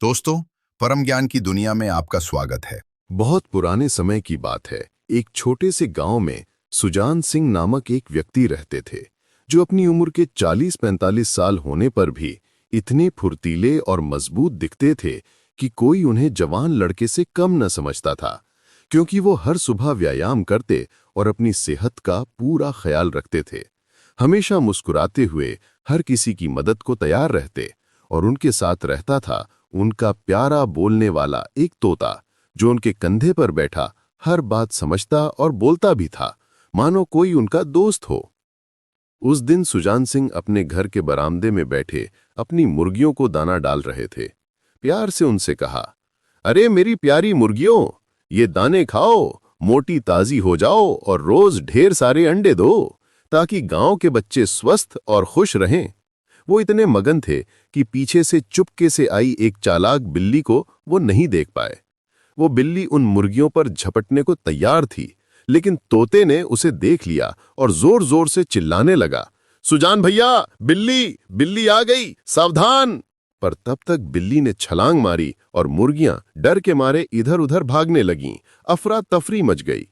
दोस्तों, परम ज्ञान की दुनिया में आपका स्वागत है। बहुत पुराने समय की बात है। एक छोटे से गांव में सुजान सिंह नामक एक व्यक्ति रहते थे, जो अपनी उम्र के 40-45 साल होने पर भी इतने फुर्तीले और मजबूत दिखते थे कि कोई उन्हें जवान लड़के से कम न समझता था, क्योंकि वो हर सुबह व्यायाम करते और अपनी सेहत का पूरा ख्याल रखते थे। हमेशा मुस्कुराते हुए हर किसी की मदद को तैयार रहते, और उनके साथ रहता था उनका प्यारा बोलने वाला एक तोता, जो उनके कंधे पर बैठा हर बात समझता और बोलता भी था, मानो कोई उनका दोस्त हो। उस दिन सुजान सिंह अपने घर के बरामदे में बैठे अपनी मुर्गियों को दाना डाल रहे थे। प्यार से उनसे कहा, अरे मेरी प्यारी मुर्गियों, ये दाने खाओ, मोटी ताजी हो जाओ और रोज ढेर सारे अंडे दो, ताकि गांव के बच्चे स्वस्थ और खुश रहें। वो इतने मगन थे कि पीछे से चुपके से आई एक चालाक बिल्ली को वो नहीं देख पाए। वो बिल्ली उन मुर्गियों पर झपटने को तैयार थी, लेकिन तोते ने उसे देख लिया और जोर जोर से चिल्लाने लगा, सुजान भैया, बिल्ली बिल्ली आ गई, सावधान। पर तब तक बिल्ली ने छलांग मारी और मुर्गियां डर के मारे इधर उधर भागने लगीं। अफरा तफरी मच गई।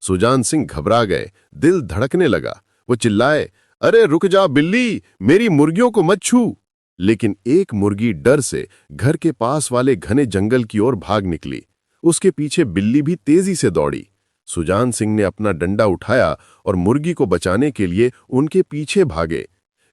सुजान सिंह घबरा गए, दिल धड़कने लगा। वो चिल्लाए, अरे रुक जा बिल्ली, मेरी मुर्गियों को मत छू। लेकिन एक मुर्गी डर से घर के पास वाले घने जंगल की ओर भाग निकली। उसके पीछे बिल्ली भी तेजी से दौड़ी। सुजान सिंह ने अपना डंडा उठाया और मुर्गी को बचाने के लिए उनके पीछे भागे।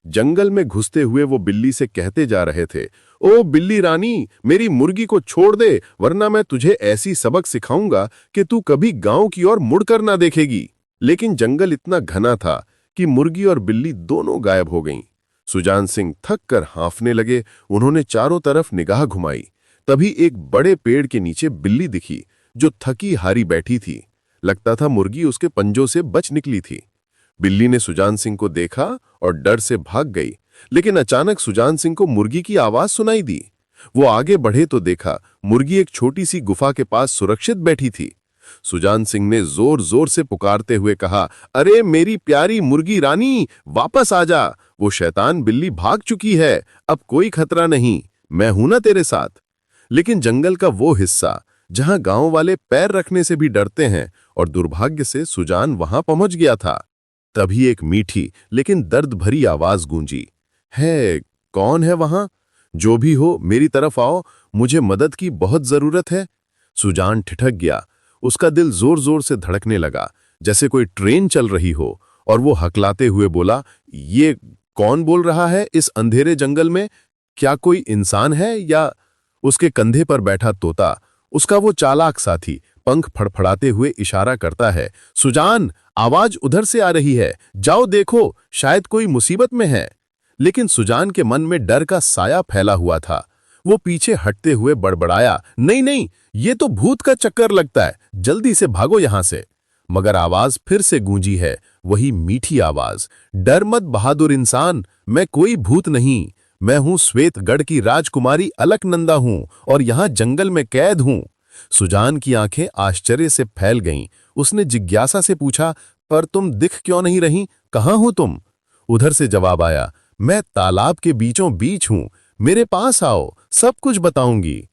जंगल में घुसते हुए वो बिल्ली से कहते जा रहे थे, ओ बिल्ली रानी, मेरी मुर्गी को छोड़ दे, वरना मैं तुझे ऐसी सबक सिखाऊंगा कि तू कभी गांव की ओर मुड़कर ना देखेगी। लेकिन जंगल इतना घना था कि मुर्गी और बिल्ली दोनों गायब हो गईं। सुजान सिंह थक कर हाँफने लगे। उन्होंने चारों तरफ निगाह घुमाई। तभी एक बड़े पेड़ के नीचे बिल्ली दिखी, जो थकी हारी बैठी थी। लगता था मुर्गी उसके पंजों से बच निकली थी। बिल्ली ने सुजान सिंह को देखा और डर से भाग गई, लेकिन अचानक सुजान सिंह को मुर्गी की आवाज सुनाई दी। वो आगे बढ़े तो देखा मुर्गी एक छोटी सी गुफा के पास सुरक्षित बैठी थी। सुजान सिंह ने जोर जोर से पुकारते हुए कहा, अरे मेरी प्यारी मुर्गी रानी, वापस आ जा। वो शैतान बिल्ली भाग चुकी है, अब कोई खतरा नहीं, मैं हूं ना तेरे साथ। लेकिन जंगल का वो हिस्सा जहां गांव वाले पैर रखने से भी डरते हैं, और दुर्भाग्य से सुजान वहां पहुंच गया था। तभी एक मीठी लेकिन दर्द भरी आवाज गूंजी, है कौन है वहां? जो भी हो, मेरी तरफ आओ, मुझे मदद की बहुत जरूरत है। सुजान ठिठक गया। उसका दिल जोर जोर से धड़कने लगा, जैसे कोई ट्रेन चल रही हो, और वो हकलाते हुए बोला, ये कौन बोल रहा है इस अंधेरे जंगल में? क्या कोई इंसान है या? उसके कंधे पर बैठा तोता, उसका वो चालाक साथी, पंख फड़फड़ाते हुए इशारा करता है, सुजान, आवाज उधर से आ रही है, जाओ देखो, शायद कोई मुसीबत में है। लेकिन सुजान के मन में डर का साया फैला हुआ था। वो पीछे हटते हुए बड़बड़ाया, नहीं नहीं, ये तो भूत का चक्कर लगता है, जल्दी से भागो यहां से। मगर आवाज फिर से गूंजी है, वही मीठी आवाज, डर मत बहादुर इंसान, मैं कोई भूत नहीं, मैं हूं श्वेतगढ़ की राजकुमारी अलकनंदा हूं, और यहां जंगल में कैद हूं। सुजान की आंखें आश्चर्य से फैल गईं। उसने जिज्ञासा से पूछा, पर तुम दिख क्यों नहीं रही, कहां हो तुम? उधर से जवाब आया, मैं तालाब के बीचों बीच हूं, मेरे पास आओ, सब कुछ बताऊंगी।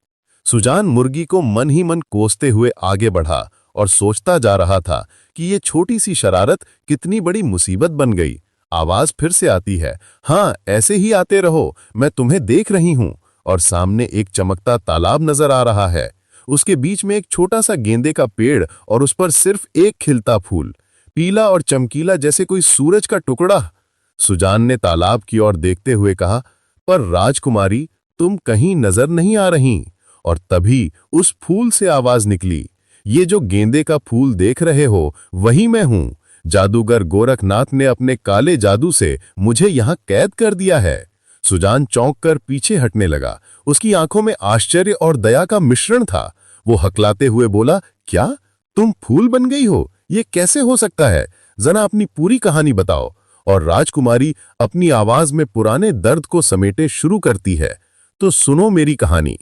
सुजान मुर्गी को मन ही मन कोसते हुए आगे बढ़ा और सोचता जा रहा था कि ये छोटी सी शरारत कितनी बड़ी मुसीबत बन गई। आवाज फिर से आती है, हाँ ऐसे ही आते रहो, मैं तुम्हें देख रही हूं। और सामने एक चमकता तालाब नजर आ रहा है। उसके बीच में एक छोटा सा गेंदे का पेड़, और उस पर सिर्फ एक खिलता फूल, पीला और चमकीला जैसे कोई सूरज का टुकड़ा। सुजान ने तालाब की ओर देखते हुए कहा, पर राजकुमारी, तुम कहीं नजर नहीं आ रही। और तभी उस फूल से आवाज निकली, ये जो गेंदे का फूल देख रहे हो, वही मैं हूं। जादूगर गोरखनाथ ने अपने काले जादू से मुझे यहां कैद कर दिया है। सुजान चौंक कर पीछे हटने लगा। उसकी आंखों में आश्चर्य और दया का मिश्रण था। वो हकलाते हुए बोला, क्या तुम फूल बन गई हो? ये कैसे हो सकता है? जरा अपनी पूरी कहानी बताओ। और राजकुमारी अपनी आवाज में पुराने दर्द को समेटे शुरू करती है, तो सुनो मेरी कहानी।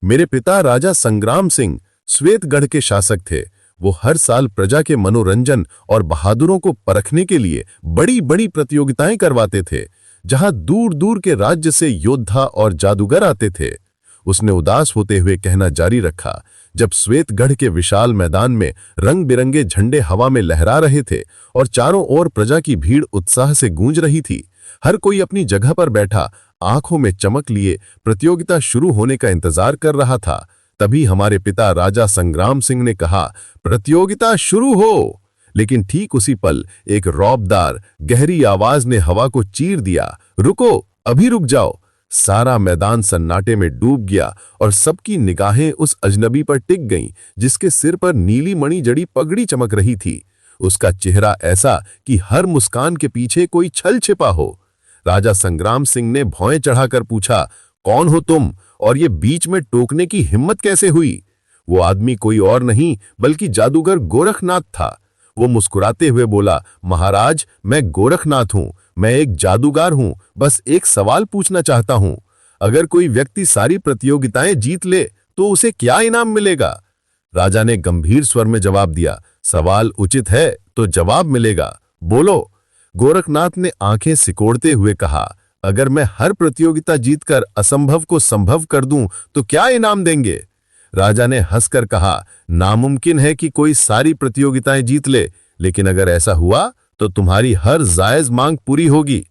मेरे पिता राजा संग्राम सिंह श्वेतगढ़ के शासक थे। वो हर साल प्रजा के मनोरंजन और बहादुरों को परखने के लिए बड़ी बड़ी प्रतियोगिताएं करवाते थे, जहां दूर दूर के राज्य से योद्धा और जादूगर आते थे। उसने उदास होते हुए कहना जारी रखा। जब श्वेतगढ़ के विशाल मैदान में रंग बिरंगे झंडे हवा में लहरा रहे थे और चारों ओर प्रजा की भीड़ उत्साह से गूंज रही थी, हर कोई अपनी जगह पर बैठा आंखों में चमक लिए प्रतियोगिता शुरू होने का इंतजार कर रहा था, तभी हमारे पिता राजा संग्राम सिंह ने कहा, प्रतियोगिता शुरू हो। लेकिन ठीक उसी पल एक रौबदार गहरी आवाज ने हवा को चीर दिया, रुको, अभी रुक जाओ। सारा मैदान सन्नाटे में डूब गया और सबकी निगाहें उस अजनबी पर टिक गईं, जिसके सिर पर नीली मणि जड़ी पगड़ी चमक रही थी। उसका चेहरा ऐसा कि हर मुस्कान के पीछे कोई छल छिपा हो। राजा संग्राम सिंह ने भौएं चढ़ाकर पूछा, कौन हो तुम और ये बीच में टोकने की हिम्मत कैसे हुई? वो आदमी कोई और नहीं बल्कि जादूगर गोरखनाथ था। वो मुस्कुराते हुए बोला, महाराज, मैं गोरखनाथ हूं, मैं एक जादूगर हूं, बस एक सवाल पूछना चाहता हूं। अगर कोई व्यक्ति सारी प्रतियोगिताएं जीत ले तो उसे क्या इनाम मिलेगा? राजा ने गंभीर स्वर में जवाब दिया, सवाल उचित है तो जवाब मिलेगा, बोलो। गोरखनाथ ने आंखें सिकोड़ते हुए कहा, अगर मैं हर प्रतियोगिता जीतकर असंभव को संभव कर दूं तो क्या इनाम देंगे? राजा ने हंसकर कहा, नामुमकिन है कि कोई सारी प्रतियोगिताएं जीत ले, लेकिन अगर ऐसा हुआ तो तुम्हारी हर जायज मांग पूरी होगी।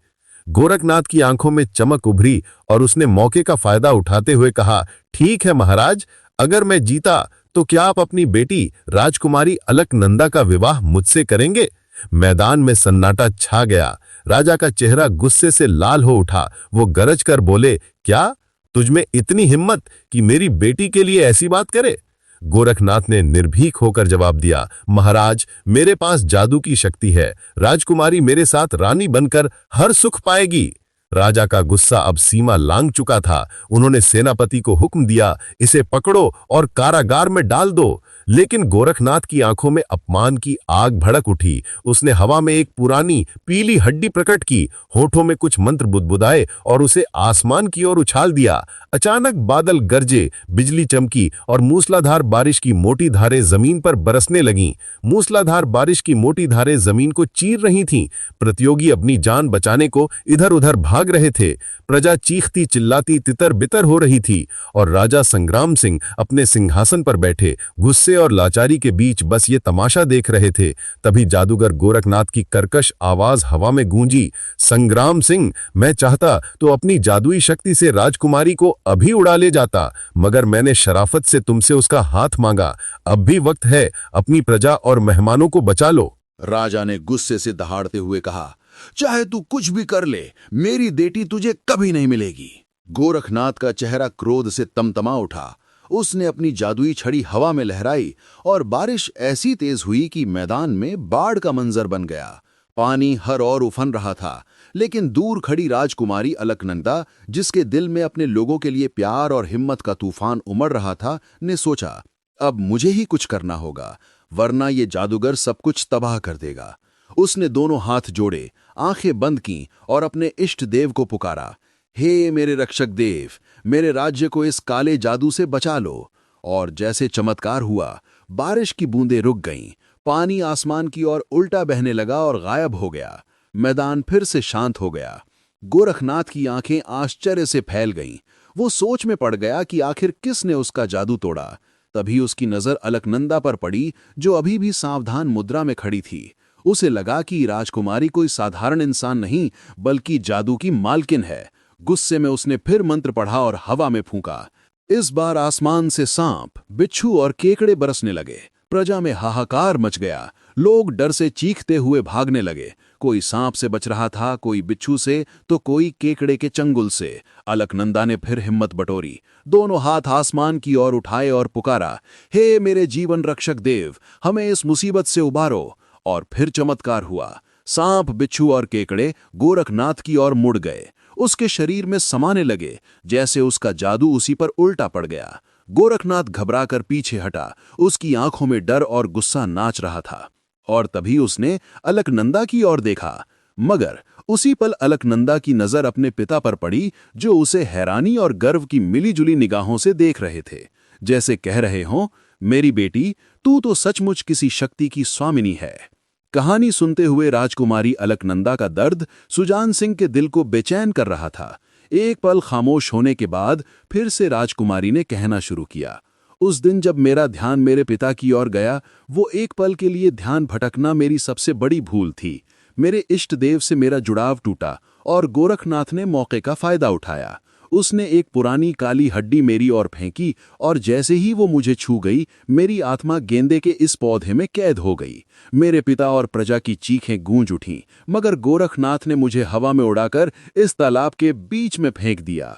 गोरखनाथ की आंखों में चमक उभरी और उसने मौके का फायदा उठाते हुए कहा, ठीक है महाराज, अगर मैं जीता तो क्या आप अपनी बेटी राजकुमारी अलकनंदा का विवाह मुझसे करेंगे? मैदान में सन्नाटा छा गया। राजा का चेहरा गुस्से से लाल हो उठा। वो गरज कर बोले, क्या तुझमें इतनी हिम्मत कि मेरी बेटी के लिए ऐसी बात करे? गोरखनाथ ने निर्भीक होकर जवाब दिया, महाराज, मेरे पास जादू की शक्ति है, राजकुमारी मेरे साथ रानी बनकर हर सुख पाएगी। राजा का गुस्सा अब सीमा लांघ चुका था। उन्होंने सेनापति को हुक्म दिया, इसे पकड़ो और कारागार में डाल दो। लेकिन गोरखनाथ की आंखों में अपमान की आग भड़क उठी। उसने हवा में एक पुरानी पीली हड्डी प्रकट की, होठों में कुछ मंत्र बुदबुदाए और उसे आसमान की ओर उछाल दिया। अचानक बादल गरजे, बिजली चमकी और मूसलाधार बारिश की मोटी धारें जमीन पर बरसने लगीं। मूसलाधार बारिश की मोटी धारें जमीन को चीर रही थीं। प्रतियोगी अपनी जान बचाने को इधर-उधर भाग रहे थे। प्रजा चीखती चिल्लाती तितर बितर हो रही थी और राजा संग्राम सिंह अपने सिंहासन पर बैठे गुस्से और लाचारी के बीच बस ये तमाशा देख रहे थे। तभी जादूगर गोरखनाथ की कर्कश आवाज हवा में गूंजी, संग्राम सिंह, मैं चाहता तो अपनी जादुई शक्ति से राजकुमारी को अभी उड़ा ले जाता, मगर मैंने शराफत से तुमसे उसका हाथ मांगा। अब भी वक्त है, अपनी प्रजा और मेहमानों को बचा लो। राजा ने गुस्से से दहाड़ते हुए कहा, चाहे तू कुछ भी कर ले, मेरी बेटी तुझे कभी नहीं मिलेगी। गोरखनाथ का चेहरा क्रोध से तमतमा उठा। उसने अपनी जादुई छड़ी हवा में लहराई और बारिश ऐसी तेज हुई कि मैदान में बाढ़ का मंजर बन गया। पानी हर ओर उफन रहा था, लेकिन दूर खड़ी राजकुमारी अलकनंदा, जिसके दिल में अपने लोगों के लिए प्यार और हिम्मत का तूफान उमड़ रहा था, ने सोचा, अब मुझे ही कुछ करना होगा, वरना ये जादूगर सब कुछ तबाह कर देगा। उसने दोनों हाथ जोड़े, आंखें बंद कीं और अपने इष्ट देव को पुकारा, हे मेरे रक्षक देव, मेरे राज्य को इस काले जादू से बचा लो। और जैसे चमत्कार हुआ, बारिश की बूंदें रुक गईं, पानी आसमान की ओर उल्टा बहने लगा और गायब हो गया। मैदान फिर से शांत हो गया। गोरखनाथ की आंखें आश्चर्य से फैल गईं। वो सोच में पड़ गया कि आखिर किसने उसका जादू तोड़ा। तभी उसकी नजर अलकनंदा पर पड़ी, जो अभी भी सावधान मुद्रा में खड़ी थी। उसे लगा कि राजकुमारी कोई साधारण इंसान नहीं, बल्कि जादू की मालकिन है। गुस्से में उसने फिर मंत्र पढ़ा और हवा में फूंका। इस बार आसमान से सांप, बिच्छू और केकड़े बरसने लगे। प्रजा में हाहाकार मच गया। लोग डर से चीखते हुए भागने लगे। कोई सांप से बच रहा था, कोई बिच्छू से, तो कोई केकड़े के चंगुल से। अलकनंदा ने फिर हिम्मत बटोरी, दोनों हाथ आसमान की ओर उठाए और पुकारा, हे मेरे जीवन रक्षक देव, हमें इस मुसीबत से उबारो। और फिर चमत्कार हुआ। सांप, बिच्छू और केकड़े गोरखनाथ की ओर मुड़ गए। उसके शरीर में समाने लगे, जैसे उसका जादू उसी पर उल्टा पड़ गया। गोरखनाथ घबराकर पीछे हटा। उसकी आंखों में डर और गुस्सा नाच रहा था। और तभी उसने अलकनंदा की ओर देखा, मगर उसी पल अलकनंदा की नजर अपने पिता पर पड़ी, जो उसे हैरानी और गर्व की मिलीजुली निगाहों से देख रहे थे, जैसे कह रहे हों, मेरी बेटी, तू तो सचमुच किसी शक्ति की स्वामिनी है। कहानी सुनते हुए राजकुमारी अलकनंदा का दर्द सुजान सिंह के दिल को बेचैन कर रहा था। एक पल खामोश होने के बाद फिर से राजकुमारी ने कहना शुरू किया, उस दिन जब मेरा ध्यान मेरे पिता की ओर गया, वो एक पल के लिए ध्यान भटकना मेरी सबसे बड़ी भूल थी। मेरे इष्ट देव से मेरा जुड़ाव टूटा और गोरखनाथ ने मौके का फायदा उठाया। उसने एक पुरानी काली हड्डी मेरी ओर फेंकी और जैसे ही वो मुझे छू गई, मेरी आत्मा गेंदे के इस पौधे में कैद हो गई। मेरे पिता और प्रजा की चीखें गूंज उठीं, मगर गोरखनाथ ने मुझे हवा में उड़ाकर इस तालाब के बीच में फेंक दिया।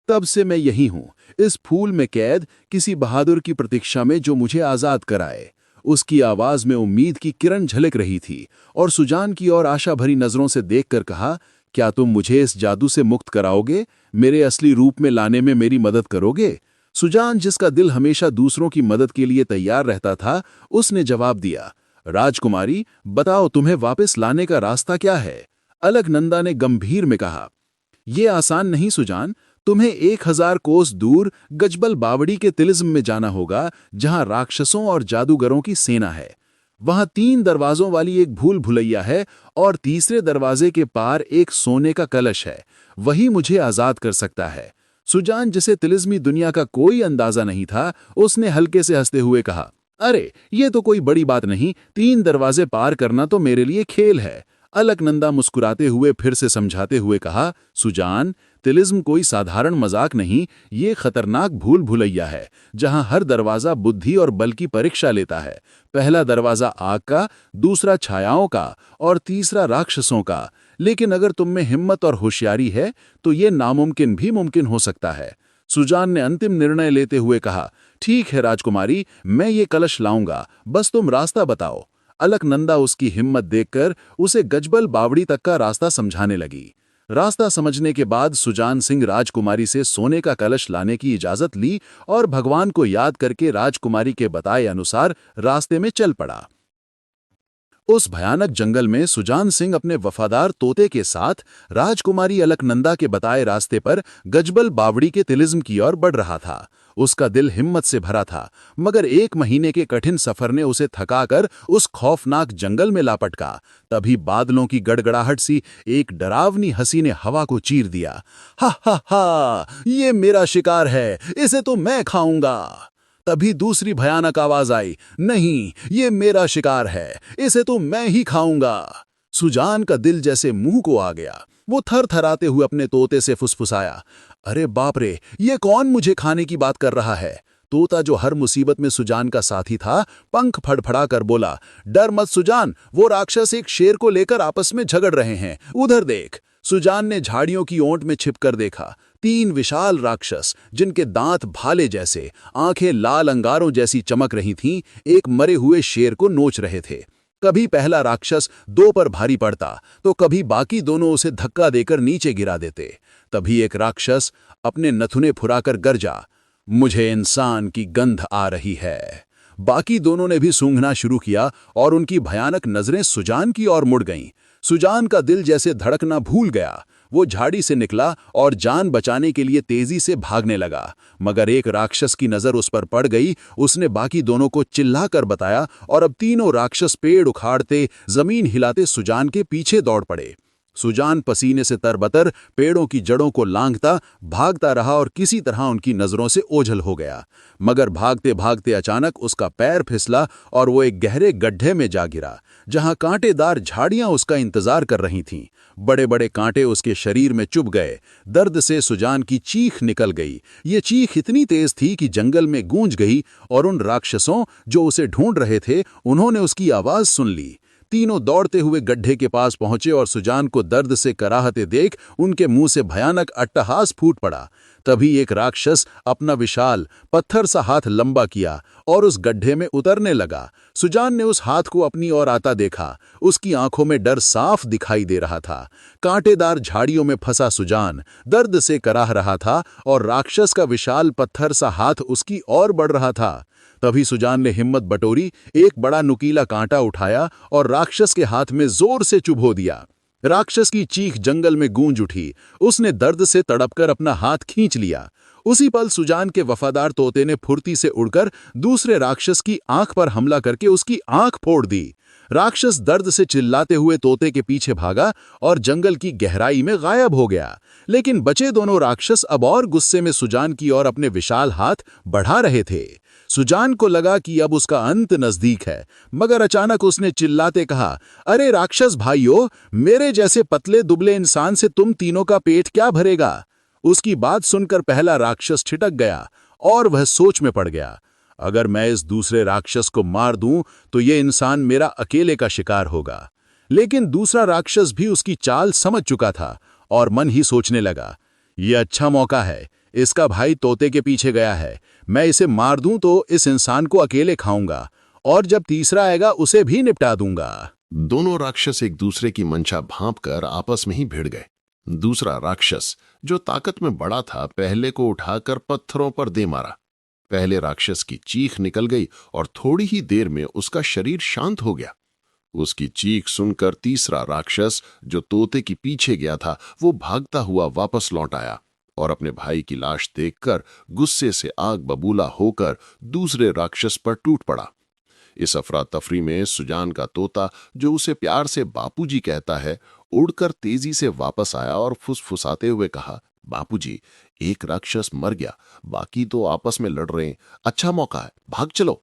तब से मैं यही हूं, इस फूल में कैद, किसी बहादुर की प्रतीक्षा में जो मुझे आजाद कराए। उसकी आवाज में उम्मीद की किरण झलक रही थी और सुजान की ओर आशा भरी नजरों से देखकर कहा, क्या तुम मुझे इस जादू से मुक्त कराओगे? मेरे असली रूप में लाने में मेरी मदद करोगे? सुजान, जिसका दिल हमेशा दूसरों की मदद के लिए तैयार रहता था, उसने जवाब दिया, राजकुमारी, बताओ तुम्हें वापस लाने का रास्ता क्या है? अलकनंदा ने गंभीर में कहा, यह आसान नहीं सुजान। तुम्हें 1000 कोस दूर गजबल बावड़ी के तिलिस्म में जाना होगा, जहां राक्षसों और जादूगरों की सेना है। वहां 3 दरवाजों वाली एक भूल भुलैया है और तीसरे दरवाजे के पार एक सोने का कलश है। वही मुझे आजाद कर सकता है। सुजान, जिसे तिलिस्मी दुनिया का कोई अंदाजा नहीं था, उसने हल्के से हंसते हुए कहा, अरे ये तो कोई बड़ी बात नहीं, 3 दरवाजे पार करना तो मेरे लिए खेल है। अलकनंदा मुस्कुराते हुए फिर से समझाते हुए कहा, सुजान, तिलिस्म कोई साधारण मजाक नहीं, ये खतरनाक भूल भुलैया है, जहां हर दरवाजा बुद्धि और बल की परीक्षा लेता है। पहला दरवाजा आग का, दूसरा छायाओं का और तीसरा राक्षसों का। लेकिन अगर तुम में हिम्मत और होशियारी है तो ये नामुमकिन भी मुमकिन हो सकता है। सुजान ने अंतिम निर्णय लेते हुए कहा, ठीक है राजकुमारी, मैं ये कलश लाऊंगा, बस तुम रास्ता बताओ। अलकनंदा उसकी हिम्मत देखकर उसे गजबल बावड़ी तक का रास्ता समझाने लगी। रास्ता समझने के बाद सुजान सिंह राजकुमारी से सोने का कलश लाने की इजाजत ली और भगवान को याद करके राजकुमारी के बताए अनुसार रास्ते में चल पड़ा। उस भयानक जंगल में सुजान सिंह अपने वफादार तोते के साथ राजकुमारी अलकनंदा के बताए रास्ते पर गजबल बावड़ी के तिलिस्म की ओर बढ़ रहा था। उसका दिल हिम्मत से भरा था, मगर 1 महीने के कठिन सफर ने उसे थकाकर उस खौफनाक जंगल में लापटका। तभी बादलों की गड़गड़ाहट सी एक डरावनी हंसी ने हवा को चीर दिया। हा हा हा, ये मेरा शिकार है, इसे तो मैं खाऊंगा। तभी दूसरी भयानक आवाज आई, नहीं, ये मेरा शिकार है, इसे तो मैं ही खाऊंगा। सुजान का दिल जैसे मुंह को आ गया। वो थरथराते हुए अपने तोते से फुसफुसाया, अरे बाप रे, ये कौन मुझे खाने की बात कर रहा है? तोता, जो हर मुसीबत में सुजान का साथी था, पंख फड़फड़ा कर बोला, डर मत सुजान, वो राक्षस एक शेर को लेकर आपस में झगड़ रहे हैं, उधर देख। सुजान ने झाड़ियों की ओंट में छिपकर देखा। 3 विशाल राक्षस, जिनके दांत भाले जैसे, आंखें लाल अंगारों जैसी चमक रही थीं, एक मरे हुए शेर को नोच रहे थे। कभी पहला राक्षस 2 पर भारी पड़ता तो कभी बाकी दोनों उसे धक्का देकर नीचे गिरा देते। तभी एक राक्षस अपने नथुने फुराकर गरजा, मुझे इंसान की गंध आ रही है। बाकी दोनों ने भी सूंघना शुरू किया और उनकी भयानक नजरें सुजान की ओर मुड़ गईं। सुजान का दिल जैसे धड़कना भूल गया। वो झाड़ी से निकला और जान बचाने के लिए तेजी से भागने लगा, मगर एक राक्षस की नजर उस पर पड़ गई। उसने बाकी दोनों को चिल्लाकर बताया और अब तीनों राक्षस पेड़ उखाड़ते, जमीन हिलाते सुजान के पीछे दौड़ पड़े। सुजान पसीने से तरबतर पेड़ों की जड़ों को लांघता भागता रहा और किसी तरह उनकी नजरों से ओझल हो गया। मगर भागते भागते अचानक उसका पैर फिसला और वो एक गहरे गड्ढे में जा गिरा, जहां कांटेदार झाड़ियां उसका इंतजार कर रही थीं। बड़े बड़े कांटे उसके शरीर में चुभ गए। दर्द से सुजान की चीख निकल गई। ये चीख इतनी तेज थी कि जंगल में गूंज गई और उन राक्षसों जो उसे ढूंढ रहे थे, उन्होंने उसकी आवाज सुन ली। तीनों दौड़ते हुए गड्ढे के पास पहुंचे और सुजान को दर्द से कराहते देख उनके मुंह से भयानक अट्टहास फूट पड़ा। तभी एक राक्षस अपना विशाल पत्थर सा हाथ लंबा किया और उस गड्ढे में उतरने लगा। सुजान ने उस हाथ को अपनी ओर आता देखा। उसकी आंखों में डर साफ दिखाई दे रहा था। कांटेदार झाड़ियों में फंसा सुजान दर्द से कराह रहा था और राक्षस का विशाल पत्थर सा हाथ उसकी ओर बढ़ रहा था। तभी सुजान ने हिम्मत बटोरी, एक बड़ा नुकीला कांटा उठाया और राक्षस के हाथ में जोर से चुभो दिया। राक्षस की चीख जंगल में गूंज उठी। उसने दर्द से तड़पकर अपना हाथ खींच लिया। उसी पल सुजान के वफादार तोते ने फुर्ती से उड़कर दूसरे राक्षस की आंख पर हमला करके उसकी आंख फोड़ दी। राक्षस दर्द से चिल्लाते हुए तोते के पीछे भागा और जंगल की गहराई में गायब हो गया। लेकिन बचे दोनों राक्षस अब और गुस्से में सुजान की ओर अपने विशाल हाथ बढ़ा रहे थे। सुजान को लगा कि अब उसका अंत नजदीक है, मगर अचानक उसने चिल्लाते कहा, अरे राक्षस भाइयों, मेरे जैसे पतले दुबले इंसान से तुम तीनों का पेट क्या भरेगा। उसकी बात सुनकर पहला राक्षस ठिठक गया और वह सोच में पड़ गया, अगर मैं इस दूसरे राक्षस को मार दूं तो ये इंसान मेरा अकेले का शिकार होगा। लेकिन दूसरा राक्षस भी उसकी चाल समझ चुका था और मन ही सोचने लगा, ये अच्छा मौका है, इसका भाई तोते के पीछे गया है, मैं इसे मार दूं तो इस इंसान को अकेले खाऊंगा और जब तीसरा आएगा उसे भी निपटा दूंगा। दोनों राक्षस एक दूसरे की मंशा भांपकर आपस में ही भिड़ गए। दूसरा राक्षस, जो ताकत में बड़ा था, पहले को उठाकर पत्थरों पर दे मारा। पहले राक्षस की चीख निकल गई और थोड़ी ही देर में उसका शरीर शांत हो गया। उसकी चीख सुनकर तीसरा राक्षस, जो तोते के पीछे गया था, वो भागता हुआ वापस लौट आया और अपने भाई की लाश देखकर गुस्से से आग बबूला होकर दूसरे राक्षस पर टूट पड़ा। इस अफरा तफरी में सुजान का तोता, जो उसे प्यार से बापूजी कहता है, उड़कर तेजी से वापस आया और फुसफुसाते हुए कहा, बापूजी, एक राक्षस मर गया, बाकी तो आपस में लड़ रहे हैं, अच्छा मौका है, भाग चलो।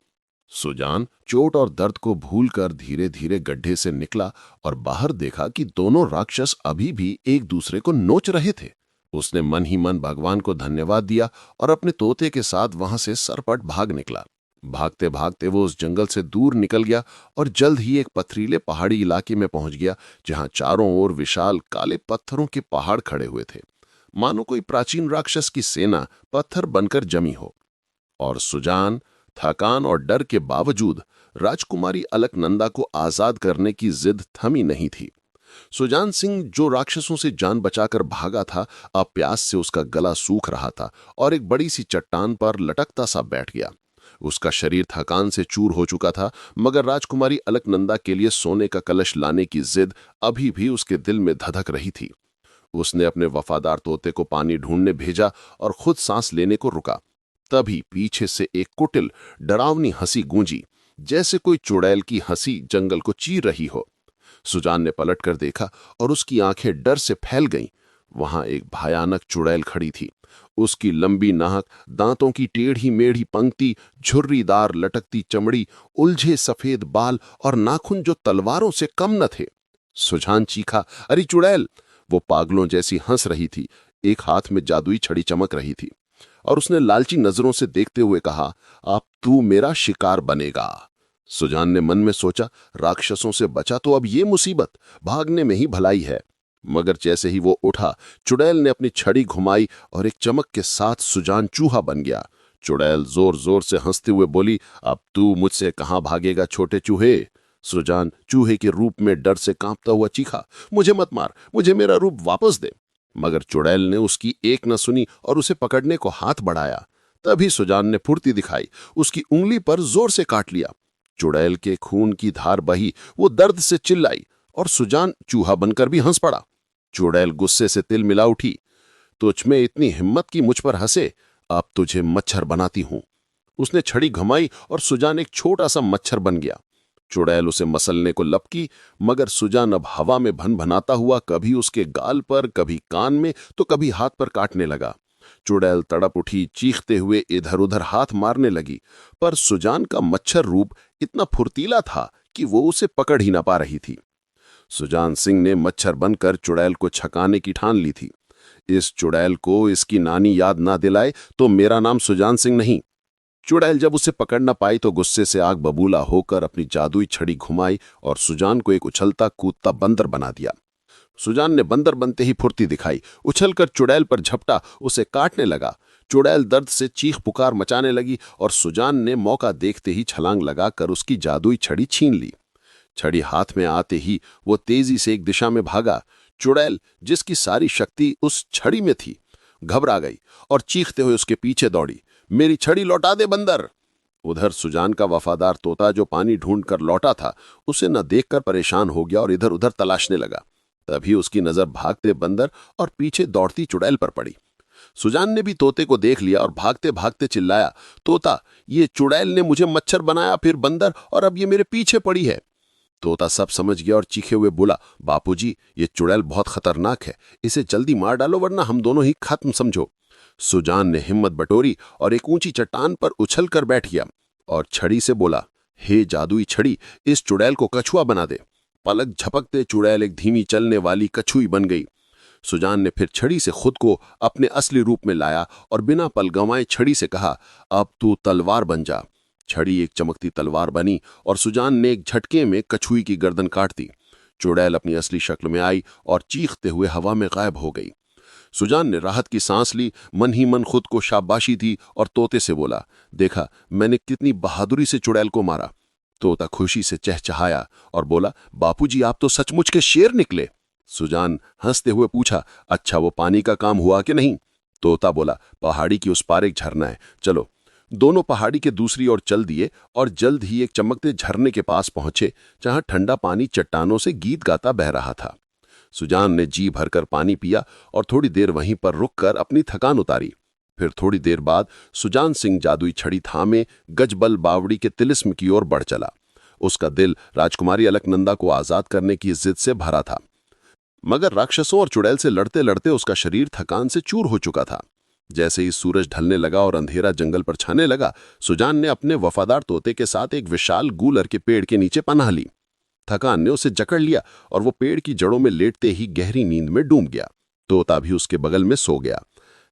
सुजान चोट और दर्द को भूलकर धीरे धीरे गड्ढे से निकला और बाहर देखा कि दोनों राक्षस अभी भी एक दूसरे को नोच रहे थे। उसने मन ही मन भगवान को धन्यवाद दिया और अपने तोते के साथ वहां से सरपट भाग निकला। भागते भागते वो उस जंगल से दूर निकल गया और जल्द ही एक पथरीले पहाड़ी इलाके में पहुंच गया, जहां चारों ओर विशाल काले पत्थरों के पहाड़ खड़े हुए थे, मानो कोई प्राचीन राक्षस की सेना पत्थर बनकर जमी हो। और सुजान थकान और डर के बावजूद राजकुमारी अलकनंदा को आजाद करने की जिद थमी नहीं थी। सुजान सिंह, जो राक्षसों से जान बचाकर भागा था, अब प्यास से उसका गला सूख रहा था और एक बड़ी सी चट्टान पर लटकता सा बैठ गया। उसका शरीर थकान से चूर हो चुका था, मगर राजकुमारी अलकनंदा के लिए सोने का कलश लाने की जिद अभी भी उसके दिल में धधक रही थी। उसने अपने वफादार तोते को पानी ढूंढने भेजा और खुद सांस लेने को रुका। तभी पीछे से एक कुटिल डरावनी हंसी गूंजी, जैसे कोई चुड़ैल की हंसी जंगल को चीर रही हो। सुजान ने पलटकर देखा और उसकी आंखें डर से फैल गईं। वहां एक भयानक चुड़ैल खड़ी थी। उसकी लंबी नाक, दांतों की टेढ़ी मेढ़ी पंक्ति, झुर्रीदार लटकती चमड़ी, उलझे सफेद बाल और नाखून जो तलवारों से कम न थे। सुजान चीखा, अरे चुड़ैल! वो पागलों जैसी हंस रही थी। एक हाथ में जादुई छड़ी चमक रही थी और उसने लालची नजरों से देखते हुए कहा, अब तू मेरा शिकार बनेगा। सुजान ने मन में सोचा, राक्षसों से बचा तो अब ये मुसीबत, भागने में ही भलाई है। मगर जैसे ही वो उठा, चुड़ैल ने अपनी छड़ी घुमाई और एक चमक के साथ सुजान चूहा बन गया। चुड़ैल जोर जोर से हंसते हुए बोली, अब तू मुझसे कहां भागेगा छोटे चूहे। सुजान चूहे के रूप में डर से कांपता हुआ चीखा, मुझे मत मार, मुझे मेरा रूप वापस दे। मगर चुड़ैल ने उसकी एक न सुनी और उसे पकड़ने को हाथ बढ़ाया। तभी सुजान ने फुर्ती दिखाई, उसकी उंगली पर जोर से काट लिया। चुड़ैल के खून की धार बही, वो दर्द से चिल्लाई और सुजान चूहा बनकर भी हंस पड़ा। चुड़ैल गुस्से से तिल मिला उठी, तुझ में इतनी हिम्मत की मुझ पर हंसे, अब तुझे मच्छर बनाती हूं। उसने छड़ी घुमाई और सुजान एक छोटा सा मच्छर बन गया। चुड़ैल उसे मसलने को लपकी, मगर सुजान अब हवा में भनभनाता हुआ कभी उसके गाल पर, कभी कान में, तो कभी हाथ पर काटने लगा। चुड़ैल तड़प उठी, चीखते हुए इधर उधर हाथ मारने लगी, पर सुजान का मच्छर रूप इतना फुर्तीला था कि वो उसे पकड़ ही ना पा रही थी। सुजान सिंह ने मच्छर बनकर चुड़ैल को छकाने की ठान ली थी। इस चुड़ैल को इसकी नानी याद ना दिलाए तो मेरा नाम सुजान सिंह नहीं। चुड़ैल जब उसे पकड़ न पाई तो गुस्से से आग बबूला होकर अपनी जादुई छड़ी घुमाई और सुजान को एक उछलता कूदता बंदर बना दिया। सुजान ने बंदर बनते ही फुर्ती दिखाई, उछलकर चुड़ैल पर झपटा, उसे काटने लगा। चुड़ैल दर्द से चीख पुकार मचाने लगी और सुजान ने मौका देखते ही छलांग लगाकर उसकी जादुई छड़ी छीन ली। छड़ी हाथ में आते ही वो तेजी से एक दिशा में भागा। चुड़ैल, जिसकी सारी शक्ति उस छड़ी में थी, घबरा गई और चीखते हुए उसके पीछे दौड़ी, मेरी छड़ी लौटा दे बंदर। उधर सुजान का वफादार तोता, जो पानी ढूंढकर लौटा था, उसे न देखकर परेशान हो गया और इधर उधर तलाशने लगा। तभी उसकी नजर भागते बंदर और पीछे दौड़ती चुड़ैल पर पड़ी। सुजान ने भी तोते को देख लिया और भागते भागते चिल्लाया, तोता, ये चुड़ैल ने मुझे मच्छर बनाया, फिर बंदर, और अब ये मेरे पीछे पड़ी है। तोता सब समझ गया और चीखे हुए बोला, बापूजी, ये चुड़ैल बहुत खतरनाक है, इसे जल्दी मार डालो वरना हम दोनों ही खत्म समझो। सुजान ने हिम्मत बटोरी और एक ऊंची चट्टान पर उछल कर बैठ गया और छड़ी से बोला, हे जादुई छड़ी, इस चुड़ैल को कछुआ बना दे। पलक झपकते चुड़ैल एक धीमी चलने वाली कछुई बन गई। सुजान ने फिर छड़ी से खुद को अपने असली रूप में लाया और बिना पल गंवाए छड़ी से कहा, अब तू तलवार बन जा। छड़ी एक चमकती तलवार बनी और सुजान ने एक झटके में कछुई की गर्दन काट दी। चुड़ैल अपनी असली शक्ल में आई और चीखते हुए हवा में गायब हो गई। सुजान ने राहत की सांस ली, मन ही मन खुद को शाबाशी दी और तोते से बोला, देखा मैंने कितनी बहादुरी से चुड़ैल को मारा। तोता खुशी से चहचहाया और बोला, बापूजी, आप तो सचमुच के शेर निकले। सुजान हंसते हुए पूछा, अच्छा वो पानी का काम हुआ कि नहीं? तोता बोला, पहाड़ी की उस पार एक झरना है, चलो। दोनों पहाड़ी के दूसरी ओर चल दिए और जल्द ही एक चमकते झरने के पास पहुंचे, जहां ठंडा पानी चट्टानों से गीत गाता बह रहा था। सुजान ने जी भरकर पानी पिया और थोड़ी देर वहीं पर रुककर अपनी थकान उतारी। फिर थोड़ी देर बाद सुजान सिंह जादुई छड़ी थामे गजबल बावड़ी के तिलिस्म की ओर बढ़ चला। उसका दिल राजकुमारी अलकनंदा को आजाद करने की जिद से भरा था, मगर राक्षसों और चुड़ैल से लड़ते लड़ते उसका शरीर थकान से चूर हो चुका था। जैसे ही सूरज ढलने लगा और अंधेरा जंगल पर छाने लगा, सुजान ने अपने वफादार तोते के साथ एक विशाल गूलर के पेड़ के नीचे पनाह ली। थकान ने उसे जकड़ लिया और वो पेड़ की जड़ों में लेटते ही गहरी नींद में डूब गया। तोता भी उसके बगल में सो गया।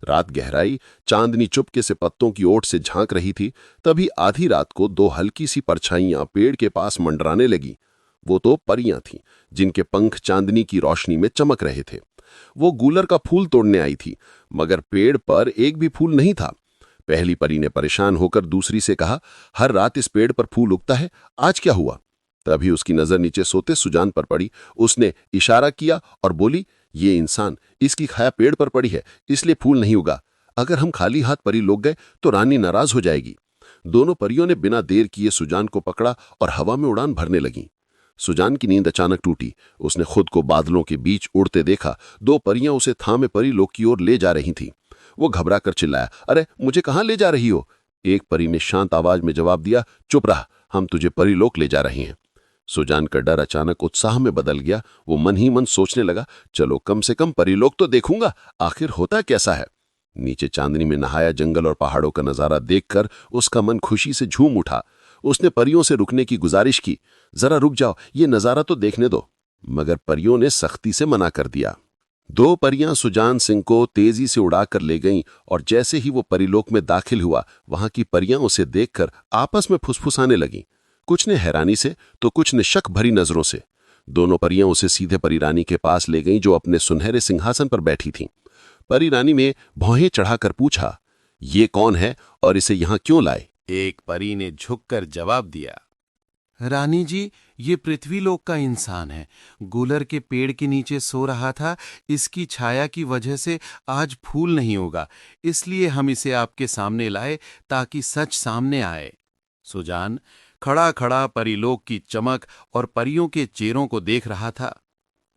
रात गहराई, चांदनी चुपके से पत्तों की ओट से झांक रही थी। तभी आधी रात को दो हल्की सी परछाइयां पेड़ के पास मंडराने लगी। वो तो परियां थीं, जिनके पंख चांदनी की रोशनी में चमक रहे थे। वो गूलर का फूल तोड़ने आई थी, मगर पेड़ पर एक भी फूल नहीं था। पहली परी ने परेशान होकर दूसरी से कहा, हर रात इस पेड़ पर फूल उगता है, आज क्या हुआ? तभी उसकी नजर नीचे सोते सुजान पर पड़ी। उसने इशारा किया और बोली, ये इंसान, इसकी खाया पेड़ पर पड़ी है, इसलिए फूल नहीं उगा। अगर हम खाली हाथ परी लोग गए तो रानी नाराज हो जाएगी। दोनों परियों ने बिना देर किए सुजान को पकड़ा और हवा में उड़ान भरने लगीं। सुजान की नींद अचानक टूटी। उसने खुद को बादलों के बीच उड़ते देखा। दो परियां उसे थामे परी लोग की ओर ले जा रही थीं। वो घबरा कर चिल्लाया, अरे मुझे कहाँ ले जा रही हो? एक परी ने शांत आवाज में जवाब दिया, चुप रहा, हम तुझे परी लोक ले जा रही हैं। सुजान का डर अचानक उत्साह में बदल गया। वो मन ही मन सोचने लगा, चलो कम से कम परीलोक तो देखूंगा, आखिर होता कैसा है। नीचे चांदनी में नहाया जंगल और पहाड़ों का नजारा देखकर उसका मन खुशी से झूम उठा। उसने परियों से रुकने की गुजारिश की, जरा रुक जाओ, ये नजारा तो देखने दो। मगर परियों ने सख्ती से मना कर दिया। दो परियां सुजान सिंह को तेजी से उड़ाकर ले गईं और जैसे ही वो परिलोक में दाखिल हुआ, वहां की परियां उसे देखकर आपस में फुसफुसाने लगीं। कुछ ने हैरानी से तो कुछ ने शक भरी नजरों से। दोनों परियां उसे सीधे परी रानी के पास ले गईं, जो अपने सुनहरे सिंहासन पर बैठी थीं। परी रानी ने भौहें चढ़ाकर पूछा, ये कौन है और इसे यहां क्यों लाए? एक परी ने झुककर जवाब दिया, रानी जी, ये पृथ्वीलोक का इंसान है। गूलर के पेड़ के नीचे सो रहा था, इसकी छाया की वजह से आज फूल नहीं होगा, इसलिए हम इसे आपके सामने लाए ताकि सच सामने आए। सुजान खड़ा खड़ा परीलोक की चमक और परियों के चेहरों को देख रहा था,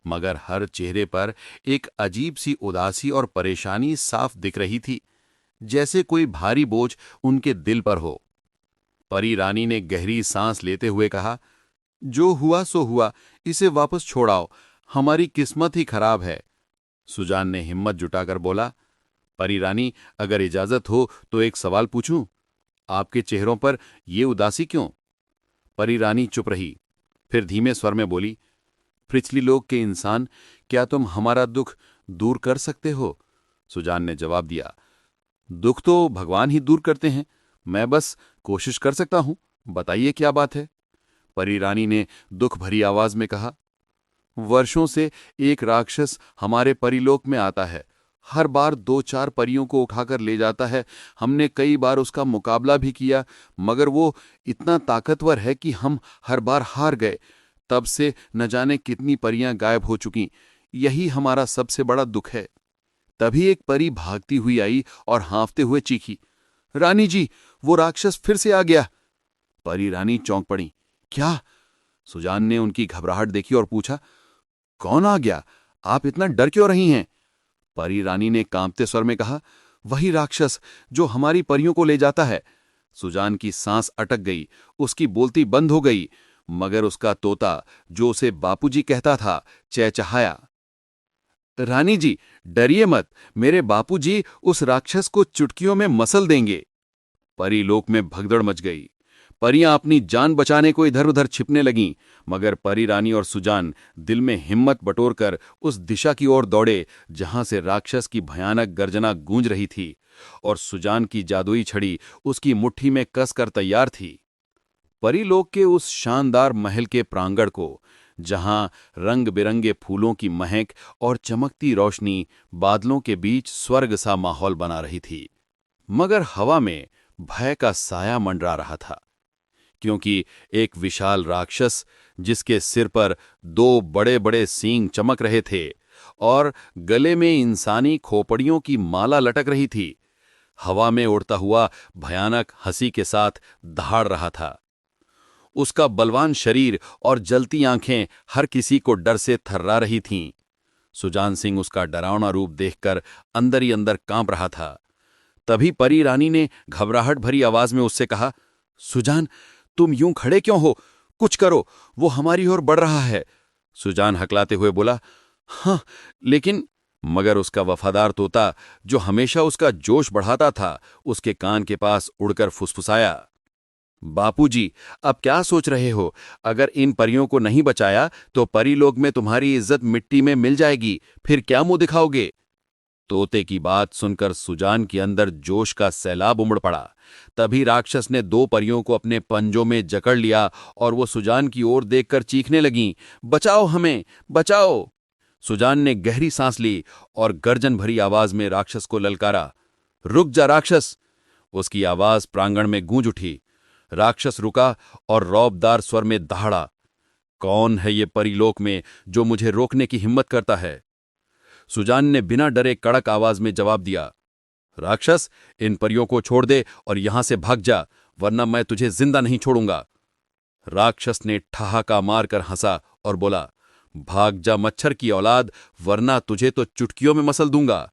मगर हर चेहरे पर एक अजीब सी उदासी और परेशानी साफ दिख रही थी, जैसे कोई भारी बोझ उनके दिल पर हो। परी रानी ने गहरी सांस लेते हुए कहा, जो हुआ सो हुआ, इसे वापस छोड़ाओ, हमारी किस्मत ही खराब है। सुजान ने हिम्मत जुटाकर बोला, परी रानी, अगर इजाजत हो तो एक सवाल पूछूं? आपके चेहरों पर यह उदासी क्यों? परी रानी चुप रही, फिर धीमे स्वर में बोली, पृथ्वीलोक के इंसान, क्या तुम हमारा दुख दूर कर सकते हो? सुजान ने जवाब दिया, दुख तो भगवान ही दूर करते हैं, मैं बस कोशिश कर सकता हूं, बताइए क्या बात है? परी रानी ने दुख भरी आवाज में कहा, वर्षों से एक राक्षस हमारे परिलोक में आता है, हर बार 2-4 परियों को उठाकर ले जाता है। हमने कई बार उसका मुकाबला भी किया, मगर वो इतना ताकतवर है कि हम हर बार हार गए। तब से न जाने कितनी परियां गायब हो चुकी, यही हमारा सबसे बड़ा दुख है। तभी एक परी भागती हुई आई और हाँफते हुए चीखी, रानी जी, वो राक्षस फिर से आ गया। परी रानी चौंक पड़ी, क्या? सुजान ने उनकी घबराहट देखी और पूछा, कौन आ गया? आप इतना डर क्यों रही हैं? परी रानी ने कांपते स्वर में कहा, वही राक्षस जो हमारी परियों को ले जाता है। सुजान की सांस अटक गई, उसकी बोलती बंद हो गई, मगर उसका तोता जो उसे बापूजी कहता था चहचहाया। रानी जी, डरिए मत, मेरे बापूजी उस राक्षस को चुटकियों में मसल देंगे। परीलोक में भगदड़ मच गई। परियां अपनी जान बचाने को इधर उधर छिपने लगीं, मगर परी रानी और सुजान दिल में हिम्मत बटोरकर उस दिशा की ओर दौड़े जहां से राक्षस की भयानक गर्जना गूंज रही थी, और सुजान की जादुई छड़ी उसकी मुट्ठी में कसकर तैयार थी। परीलोक के उस शानदार महल के प्रांगण को, जहां रंग बिरंगे फूलों की महक और चमकती रोशनी बादलों के बीच स्वर्ग सा माहौल बना रही थी, मगर हवा में भय का साया मंडरा रहा था, क्योंकि एक विशाल राक्षस जिसके सिर पर 2 बड़े बड़े सींग चमक रहे थे और गले में इंसानी खोपड़ियों की माला लटक रही थी, हवा में उड़ता हुआ भयानक हंसी के साथ दहाड़ रहा था। उसका बलवान शरीर और जलती आंखें हर किसी को डर से थर्रा रही थीं। सुजान सिंह उसका डरावना रूप देखकर अंदर ही अंदर कांप रहा था। तभी परी रानी ने घबराहट भरी आवाज में उससे कहा, सुजान, तुम यूं खड़े क्यों हो? कुछ करो, वो हमारी ओर बढ़ रहा है। सुजान हकलाते हुए बोला, हाँ, लेकिन। मगर उसका वफादार तोता, जो हमेशा उसका जोश बढ़ाता था, उसके कान के पास उड़कर फुसफुसाया, बापूजी, अब क्या सोच रहे हो? अगर इन परियों को नहीं बचाया तो परीलोक में तुम्हारी इज्जत मिट्टी में मिल जाएगी, फिर क्या मुंह दिखाओगे? तोते की बात सुनकर सुजान के अंदर जोश का सैलाब उमड़ पड़ा। तभी राक्षस ने 2 परियों को अपने पंजों में जकड़ लिया और वो सुजान की ओर देखकर चीखने लगीं, बचाओ हमें, बचाओ। सुजान ने गहरी सांस ली और गर्जन भरी आवाज में राक्षस को ललकारा, रुक जा राक्षस। उसकी आवाज प्रांगण में गूंज उठी। राक्षस रुका और रौबदार स्वर में दहाड़ा, कौन है ये परीलोक में जो मुझे रोकने की हिम्मत करता है? सुजान ने बिना डरे कड़क आवाज में जवाब दिया, राक्षस, इन परियों को छोड़ दे और यहां से भाग जा, वरना मैं तुझे जिंदा नहीं छोड़ूंगा। राक्षस ने ठहाका मारकर हंसा और बोला, भाग जा मच्छर की औलाद, वरना तुझे तो चुटकियों में मसल दूंगा।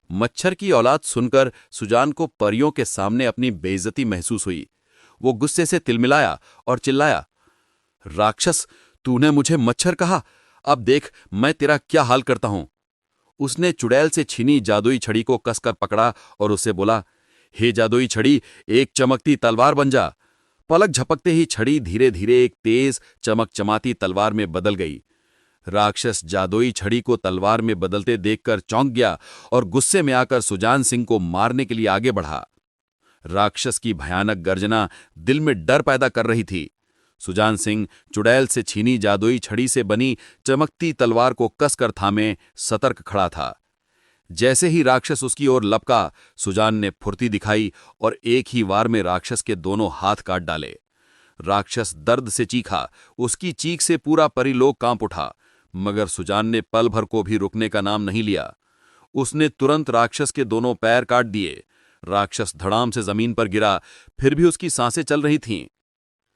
मच्छर की औलाद सुनकर सुजान को परियों के सामने अपनी बेइज्जती महसूस हुई। वो गुस्से से तिलमिलाया और चिल्लाया, राक्षस, तूने मुझे मच्छर कहा, अब देख मैं तेरा क्या हाल करता हूं। उसने चुड़ैल से छीनी जादुई छड़ी को कसकर पकड़ा और उससे बोला, हे जादुई छड़ी, एक चमकती तलवार बन जा। पलक झपकते ही छड़ी धीरे धीरे एक तेज चमकचमाती तलवार में बदल गई। राक्षस जादुई छड़ी को तलवार में बदलते देखकर चौंक गया और गुस्से में आकर सुजान सिंह को मारने के लिए आगे बढ़ा। राक्षस की भयानक गर्जना दिल में डर पैदा कर रही थी। सुजान सिंह चुड़ैल से छीनी जादुई छड़ी से बनी चमकती तलवार को कसकर थामे सतर्क खड़ा था। जैसे ही राक्षस उसकी ओर लपका, सुजान ने फुर्ती दिखाई और एक ही वार में राक्षस के दोनों हाथ काट डाले। राक्षस दर्द से चीखा, उसकी चीख से पूरा परीलोक कांप उठा, मगर सुजान ने पल भर को भी रुकने का नाम नहीं लिया। उसने तुरंत राक्षस के दोनों पैर काट दिए। राक्षस धड़ाम से जमीन पर गिरा, फिर भी उसकी सांसें चल रही थीं।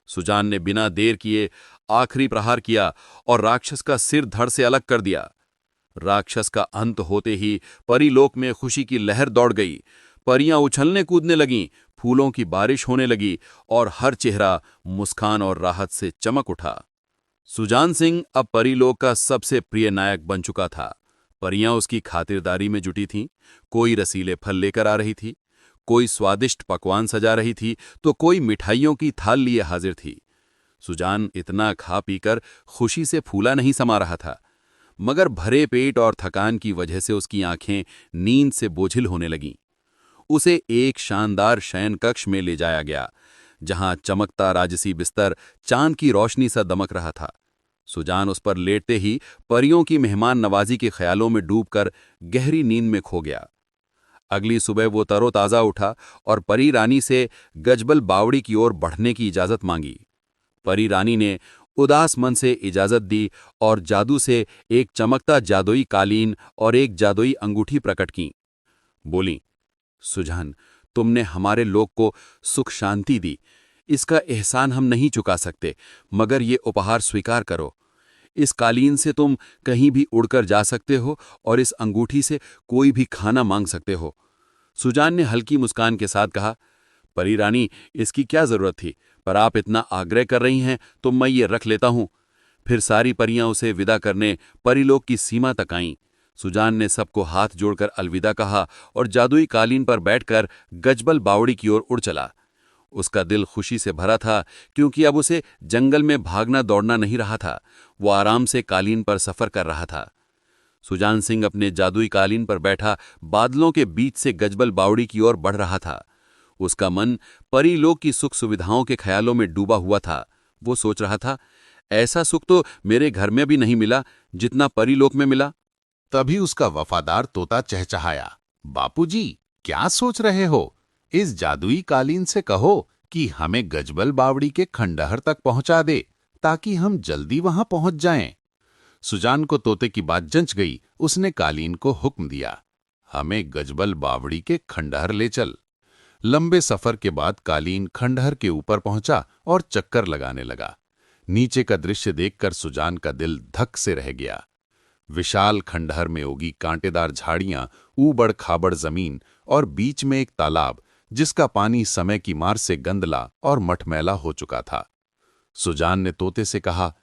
सुजान ने बिना देर किए आखिरी प्रहार किया और राक्षस का सिर धड़ से अलग कर दिया। राक्षस का अंत होते ही परीलोक में खुशी की लहर दौड़ गई। परियां उछलने कूदने लगीं, फूलों की बारिश होने लगी और हर चेहरा मुस्कान और राहत से चमक उठा। सुजान सिंह अब परीलोक का सबसे प्रिय नायक बन चुका था। परियां उसकी खातिरदारी में जुटी थीं। कोई रसीले फल लेकर आ रही थी, कोई स्वादिष्ट पकवान सजा रही थी, तो कोई मिठाइयों की थाल लिए हाजिर थी। सुजान इतना खा पीकर खुशी से फूला नहीं समा रहा था, मगर भरे पेट और थकान की वजह से उसकी आंखें नींद से बोझिल होने लगीं। उसे एक शानदार शयन कक्ष में ले जाया गया, जहां चमकता राजसी बिस्तर चांद की रोशनी सा दमक रहा था। सुजान उस पर लेटते ही परियों की मेहमान नवाजी के ख्यालों में डूबकर गहरी नींद में खो गया। अगली सुबह वो तरोताजा उठा और परी रानी से गजबल बावड़ी की ओर बढ़ने की इजाजत मांगी। परी रानी ने उदास मन से इजाजत दी और जादू से एक चमकता जादुई कालीन और एक जादुई अंगूठी प्रकट की। बोली, सुजान, तुमने हमारे लोक को सुख शांति दी, इसका एहसान हम नहीं चुका सकते, मगर ये उपहार स्वीकार करो। इस कालीन से तुम कहीं भी उड़कर जा सकते हो और इस अंगूठी से कोई भी खाना मांग सकते हो। सुजान ने हल्की मुस्कान के साथ कहा, परी रानी, इसकी क्या जरूरत थी, पर आप इतना आग्रह कर रही हैं तो मैं ये रख लेता हूं। फिर सारी परियां उसे विदा करने परीलोक की सीमा तक आईं। सुजान ने सबको हाथ जोड़कर अलविदा कहा और जादुई कालीन पर बैठकर गजबल बावड़ी की ओर उड़ चला। उसका दिल खुशी से भरा था, क्योंकि अब उसे जंगल में भागना दौड़ना नहीं रहा था। वो आराम से कालीन पर सफर कर रहा था। सुजान सिंह अपने जादुई कालीन पर बैठा बादलों के बीच से गजबल बावड़ी की ओर बढ़ रहा था। उसका मन परीलोक की सुख सुविधाओं के ख्यालों में डूबा हुआ था। वो सोच रहा था, ऐसा सुख तो मेरे घर में भी नहीं मिला जितना परीलोक में मिला। तभी उसका वफादार तोता चहचहाया, बापूजी, क्या सोच रहे हो? इस जादुई कालीन से कहो कि हमें गजबल बावड़ी के खंडहर तक पहुंचा दे, ताकि हम जल्दी वहां पहुंच जाएं। सुजान को तोते की बात जंच गई। उसने कालीन को हुक्म दिया, हमें गजबल बावड़ी के खंडहर ले चल। लंबे सफर के बाद कालीन खंडहर के ऊपर पहुंचा और चक्कर लगाने लगा। नीचे का दृश्य देखकर सुजान का दिल धक से रह गया। विशाल खंडहर में उगी कांटेदार झाड़ियां, ऊबड़ खाबड़ जमीन और बीच में एक तालाब, जिसका पानी समय की मार से गंदला और मटमैला हो चुका था। सुजान ने तोते से कहा,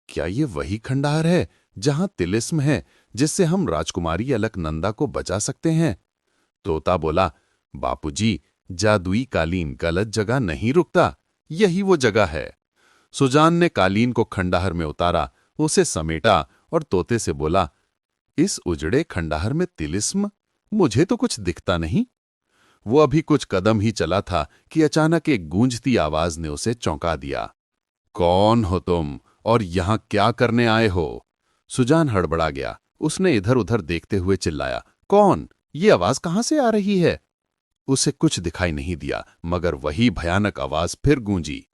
क्या ये वही खंडहर है जहां तिलिस्म है जिससे हम राजकुमारी अलकनंदा को बचा सकते हैं? तोता बोला, बापूजी, जादुई कालीन गलत जगह नहीं रुकता, यही वो जगह है। सुजान ने कालीन को खंडहर में उतारा, उसे समेटा और तोते से बोला, इस उजड़े खंडहर में तिलिस्म? मुझे तो कुछ दिखता नहीं। वो अभी कुछ कदम ही चला था कि अचानक एक गूंजती आवाज ने उसे चौंका दिया। कौन हो तुम और यहां क्या करने आए हो? सुजान हड़बड़ा गया। उसने इधर उधर देखते हुए चिल्लाया, कौन? ये आवाज कहां से आ रही है? उसे कुछ दिखाई नहीं दिया, मगर वही भयानक आवाज फिर गूंजी,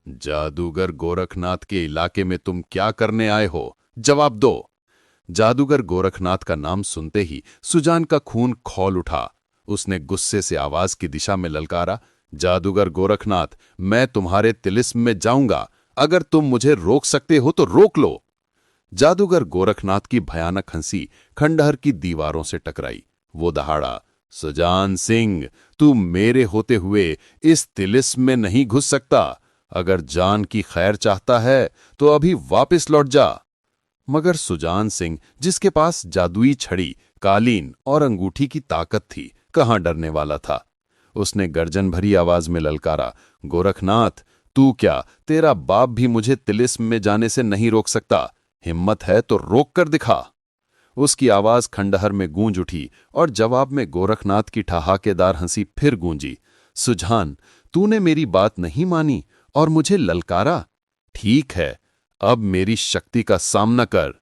जादूगर गोरखनाथ के इलाके में तुम क्या करने आए हो? जवाब दो। जादूगर गोरखनाथ का नाम सुनते ही सुजान का खून खौल उठा। उसने गुस्से से आवाज की दिशा में ललकारा, जादूगर गोरखनाथ, मैं तुम्हारे तिलिस्म में जाऊंगा। अगर तुम मुझे रोक सकते हो तो रोक लो। जादूगर गोरखनाथ की भयानक हंसी खंडहर की दीवारों से टकराई। वो दहाड़ा, सुजान सिंह, तू मेरे होते हुए इस तिलिस्म में नहीं घुस सकता। अगर जान की खैर चाहता है तो अभी वापस लौट जा। मगर सुजान सिंह, जिसके पास जादुई छड़ी, कालीन और अंगूठी की ताकत थी, कहां डरने वाला था। उसने गर्जन भरी आवाज में ललकारा, गोरखनाथ, तू क्या, तेरा बाप भी मुझे तिलिस्म में जाने से नहीं रोक सकता। हिम्मत है तो रोक कर दिखा। उसकी आवाज खंडहर में गूंज उठी और जवाब में गोरखनाथ की ठहाकेदार हंसी फिर गूंजी। सुजान, तूने मेरी बात नहीं मानी और मुझे ललकारा। ठीक है, अब मेरी शक्ति का सामना कर।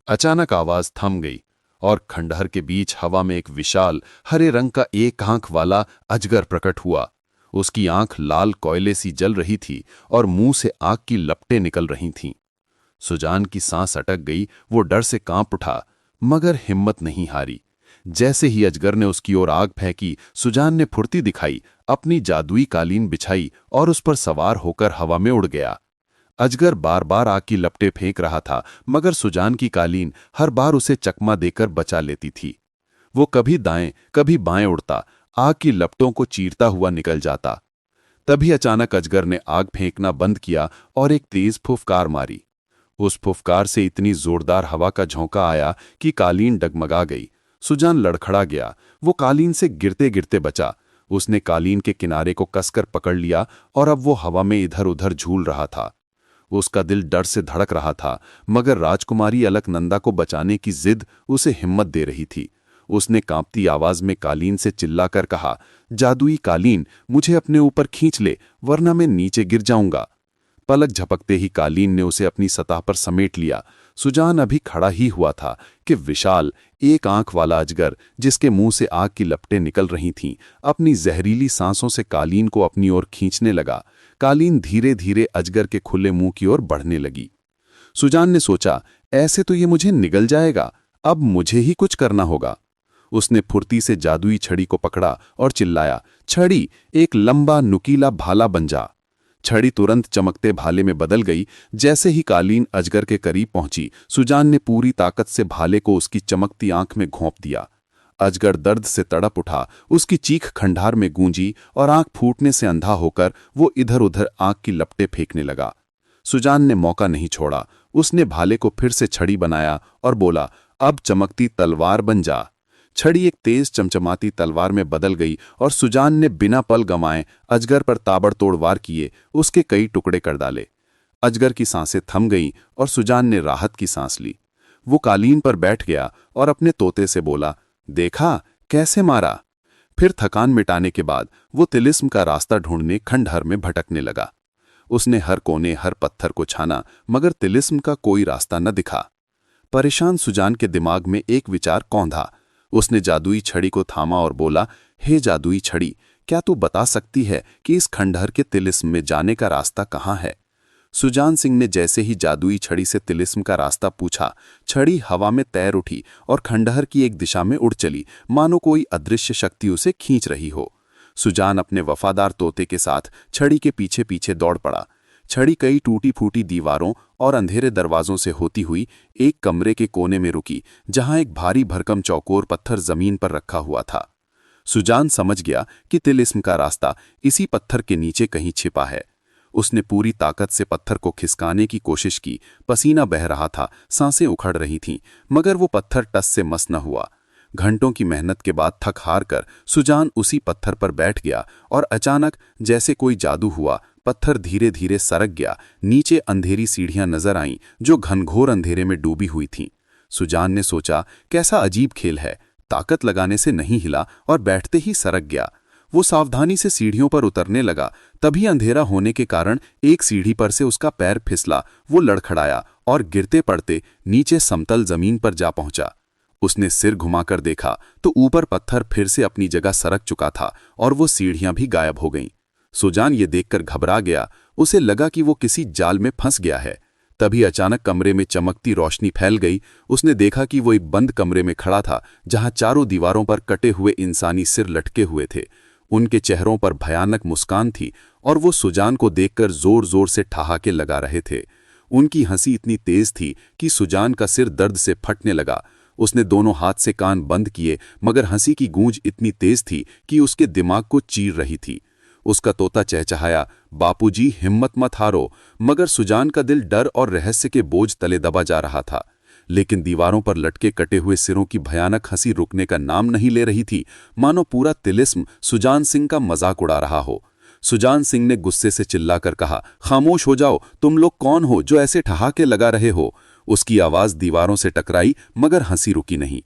अचानक आवाज थम गई और खंडहर के बीच हवा में एक विशाल हरे रंग का एक आंख वाला अजगर प्रकट हुआ। उसकी आंख लाल कोयले सी जल रही थी और मुंह से आग की लपटें निकल रही थीं। सुजान की सांस अटक गई। वो डर से कांप उठा, मगर हिम्मत नहीं हारी। जैसे ही अजगर ने उसकी ओर आग फेंकी, सुजान ने फुर्ती दिखाई, अपनी जादुई कालीन बिछाई और उस पर सवार होकर हवा में उड़ गया। अजगर बार बार आग की लपटें फेंक रहा था, मगर सुजान की कालीन हर बार उसे चकमा देकर बचा लेती थी। वो कभी दाएं कभी बाएं उड़ता, आग की लपटों को चीरता हुआ निकल जाता। तभी अचानक अजगर ने आग फेंकना बंद किया और एक तेज फुफकार मारी। उस फुफकार से इतनी जोरदार हवा का झोंका आया कि कालीन डगमगा गई। सुजान लड़खड़ा गया। वो कालीन से गिरते गिरते बचा। उसने कालीन के किनारे को कसकर पकड़ लिया और अब वो हवा में इधर उधर झूल रहा था। उसका दिल डर से धड़क रहा था, मगर राजकुमारी अलकनंदा को बचाने की जिद उसे हिम्मत दे रही थी। उसने कांपती आवाज में कालीन से चिल्लाकर कहा, जादुई कालीन, मुझे अपने ऊपर खींच ले, वरना मैं नीचे गिर जाऊंगा। पलक झपकते ही कालीन ने उसे अपनी सतह पर समेट लिया। सुजान अभी खड़ा ही हुआ था कि विशाल एक आंख वाला अजगर, जिसके मुंह से आग की लपटें निकल रही थीं, अपनी जहरीली सांसों से कालीन को अपनी ओर खींचने लगा। कालीन धीरे धीरे अजगर के खुले मुंह की ओर बढ़ने लगी। सुजान ने सोचा, ऐसे तो ये मुझे निगल जाएगा, अब मुझे ही कुछ करना होगा। उसने फुर्ती से जादुई छड़ी को पकड़ा और चिल्लाया, छड़ी, एक लंबा नुकीला भाला बन जा। छड़ी तुरंत चमकते भाले में बदल गई। जैसे ही कालीन अजगर के करीब पहुंची, सुजान ने पूरी ताकत से भाले को उसकी चमकती आंख में घोंप दिया। अजगर दर्द से तड़प उठा, उसकी चीख खंडार में गूंजी और आंख फूटने से अंधा होकर वो इधर उधर आंख की लपटें फेंकने लगा। सुजान ने मौका नहीं छोड़ा। उसने भाले को फिर से छड़ी बनाया और बोला, अब चमकती तलवार बन जा। छड़ी एक तेज चमचमाती तलवार में बदल गई और सुजान ने बिना पल गंवाए अजगर पर ताबड़तोड़ वार किए उसके कई टुकड़े कर डाले। अजगर की सांसें थम गईं और सुजान ने राहत की सांस ली। वो कालीन पर बैठ गया और अपने तोते से बोला, देखा कैसे मारा। फिर थकान मिटाने के बाद वो तिलिस्म का रास्ता ढूंढने खंडहर में भटकने लगा। उसने हर कोने हर पत्थर को छाना, मगर तिलिस्म का कोई रास्ता न दिखा। परेशान सुजान के दिमाग में एक विचार कौंधा। उसने जादुई छड़ी को थामा और बोला, हे जादुई छड़ी, क्या तू बता सकती है कि इस खंडहर के तिलिस्म में जाने का रास्ता कहाँ है? सुजान सिंह ने जैसे ही जादुई छड़ी से तिलिस्म का रास्ता पूछा, छड़ी हवा में तैर उठी और खंडहर की एक दिशा में उड़ चली, मानो कोई अदृश्य शक्ति उसे खींच रही हो। सुजान अपने वफादार तोते के साथ छड़ी के पीछे पीछे दौड़ पड़ा। छड़ी कई टूटी फूटी दीवारों और अंधेरे दरवाजों से होती हुई एक कमरे के कोने में रुकी, जहां एक भारी भरकम चौकोर पत्थर जमीन पर रखा हुआ था। सुजान समझ गया कि तिलिस्म का रास्ता इसी पत्थर के नीचे कहीं छिपा है। उसने पूरी ताकत से पत्थर को खिसकाने की कोशिश की। पसीना बह रहा था, सांसें उखड़ रही थीं, मगर वो पत्थर टस से मस न हुआ। घंटों की मेहनत के बाद थक हार कर सुजान उसी पत्थर पर बैठ गया और अचानक जैसे कोई जादू हुआ, पत्थर धीरे धीरे सरक गया। नीचे अंधेरी सीढ़ियां नजर आईं जो घनघोर अंधेरे में डूबी हुई थीं। सुजान ने सोचा, कैसा अजीब खेल है, ताकत लगाने से नहीं हिला और बैठते ही सरक गया। वो सावधानी से सीढ़ियों पर उतरने लगा। तभी अंधेरा होने के कारण एक सीढ़ी पर से उसका पैर फिसला। वो लड़खड़ाया और गिरते पड़ते नीचे समतल जमीन पर जा पहुंचा। उसने सिर घुमाकर देखा तो ऊपर पत्थर फिर से अपनी जगह सरक चुका था और वो सीढ़ियां भी गायब हो गईं। सुजान ये देखकर घबरा गया। उसे लगा कि वो किसी जाल में फंस गया है। तभी अचानक कमरे में चमकती रोशनी फैल गई। उसने देखा कि वो एक बंद कमरे में खड़ा था, जहां चारों दीवारों पर कटे हुए इंसानी सिर लटके हुए थे। उनके चेहरों पर भयानक मुस्कान थी और वो सुजान को देखकर जोर जोर से ठहाके लगा रहे थे। उनकी हंसी इतनी तेज थी कि सुजान का सिर दर्द से फटने लगा। उसने दोनों हाथ से कान बंद किए, मगर हंसी की गूंज इतनी तेज थी कि उसके दिमाग को चीर रही थी। उसका तोता चहचहाया, बापूजी हिम्मत मत हारो। मगर सुजान का दिल डर और रहस्य के बोझ तले दबा जा रहा था। लेकिन दीवारों पर लटके कटे हुए सिरों की भयानक हंसी रुकने का नाम नहीं ले रही थी, मानो पूरा तिलिस्म सुजान सिंह का मजाक उड़ा रहा हो। सुजान सिंह ने गुस्से से चिल्लाकर कहा, खामोश हो जाओ, तुम लोग कौन हो जो ऐसे ठहाके लगा रहे हो? उसकी आवाज दीवारों से टकराई, मगर हंसी रुकी नहीं।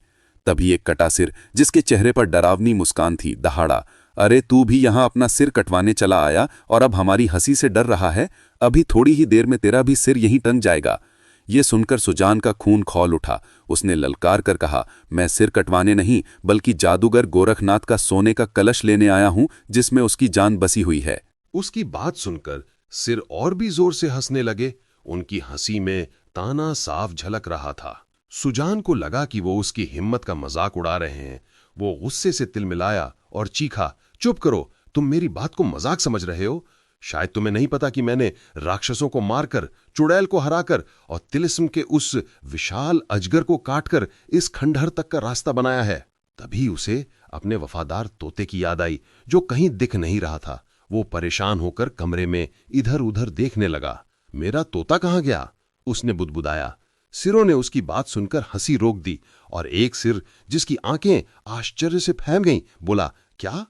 तभी एक कटा सिर, जिसके चेहरे पर डरावनी मुस्कान थी, दहाड़ा, अरे तू भी यहां अपना सिर कटवाने चला आया और अब हमारी हंसी से डर रहा है? अभी थोड़ी ही देर में तेरा भी सिर यहीं टंग जाएगा। ये सुनकर सुजान का खून खौल उठा। उसने ललकार कर कहा, मैं सिर कटवाने नहीं, बल्कि जादूगर गोरखनाथ का सोने का कलश लेने आया हूं, जिसमें उसकी जान बसी हुई है। उसकी बात सुनकर सिर और भी जोर से हंसने लगे। उनकी हंसी में ताना साफ झलक रहा था। सुजान को लगा कि वो उसकी हिम्मत का मजाक उड़ा रहे हैं। वो गुस्से से तिलमिलाया और चीखा, चुप करो, तुम मेरी बात को मजाक समझ रहे हो? शायद तुम्हें नहीं पता कि मैंने राक्षसों को मारकर, चुड़ैल को हराकर और तिलिस्म के उस विशाल अजगर को काटकर इस खंडहर तक का रास्ता बनाया है। तभी उसे अपने वफादार तोते की याद आई, जो कहीं दिख नहीं रहा था। वो परेशान होकर कमरे में इधर उधर देखने लगा। मेरा तोता कहाँ गया? उसने बुदबुदाया। सिरों ने उसकी बात सुनकर हंसी रोक दी और एक सिर, जिसकी आंखें आश्चर्य से फैल गईं, बोला, क्या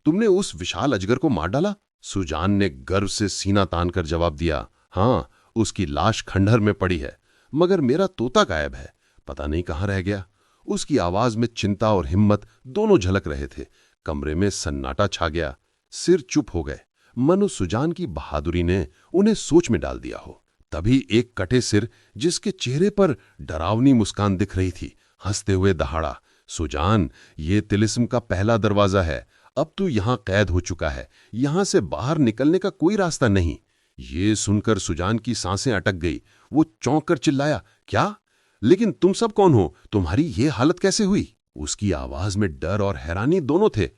तुमने उस विशाल अजगर को मार डाला? सुजान ने गर्व से सीना तानकर जवाब दिया, हां, उसकी लाश खंडहर में पड़ी है, मगर मेरा तोता गायब है, पता नहीं कहां रह गया। उसकी आवाज में चिंता और हिम्मत दोनों झलक रहे थे। कमरे में सन्नाटा छा गया। सिर चुप हो गए, मनो सुजान की बहादुरी ने उन्हें सोच में डाल दिया हो। तभी एक कटे सिर, जिसके चेहरे पर डरावनी मुस्कान दिख रही थी, हंसते हुए दहाड़ा, सुजान, ये तिलिस्म का पहला दरवाजा है। अब तू यहां कैद हो चुका है। यहां से बाहर निकलने का कोई रास्ता नहीं। ये सुनकर सुजान की सांसें अटक गई। वो चौंक कर चिल्लाया, क्या? लेकिन तुम सब कौन हो? तुम्हारी ये हालत कैसे हुई? उसकी आवाज में डर और हैरानी दोनों थे।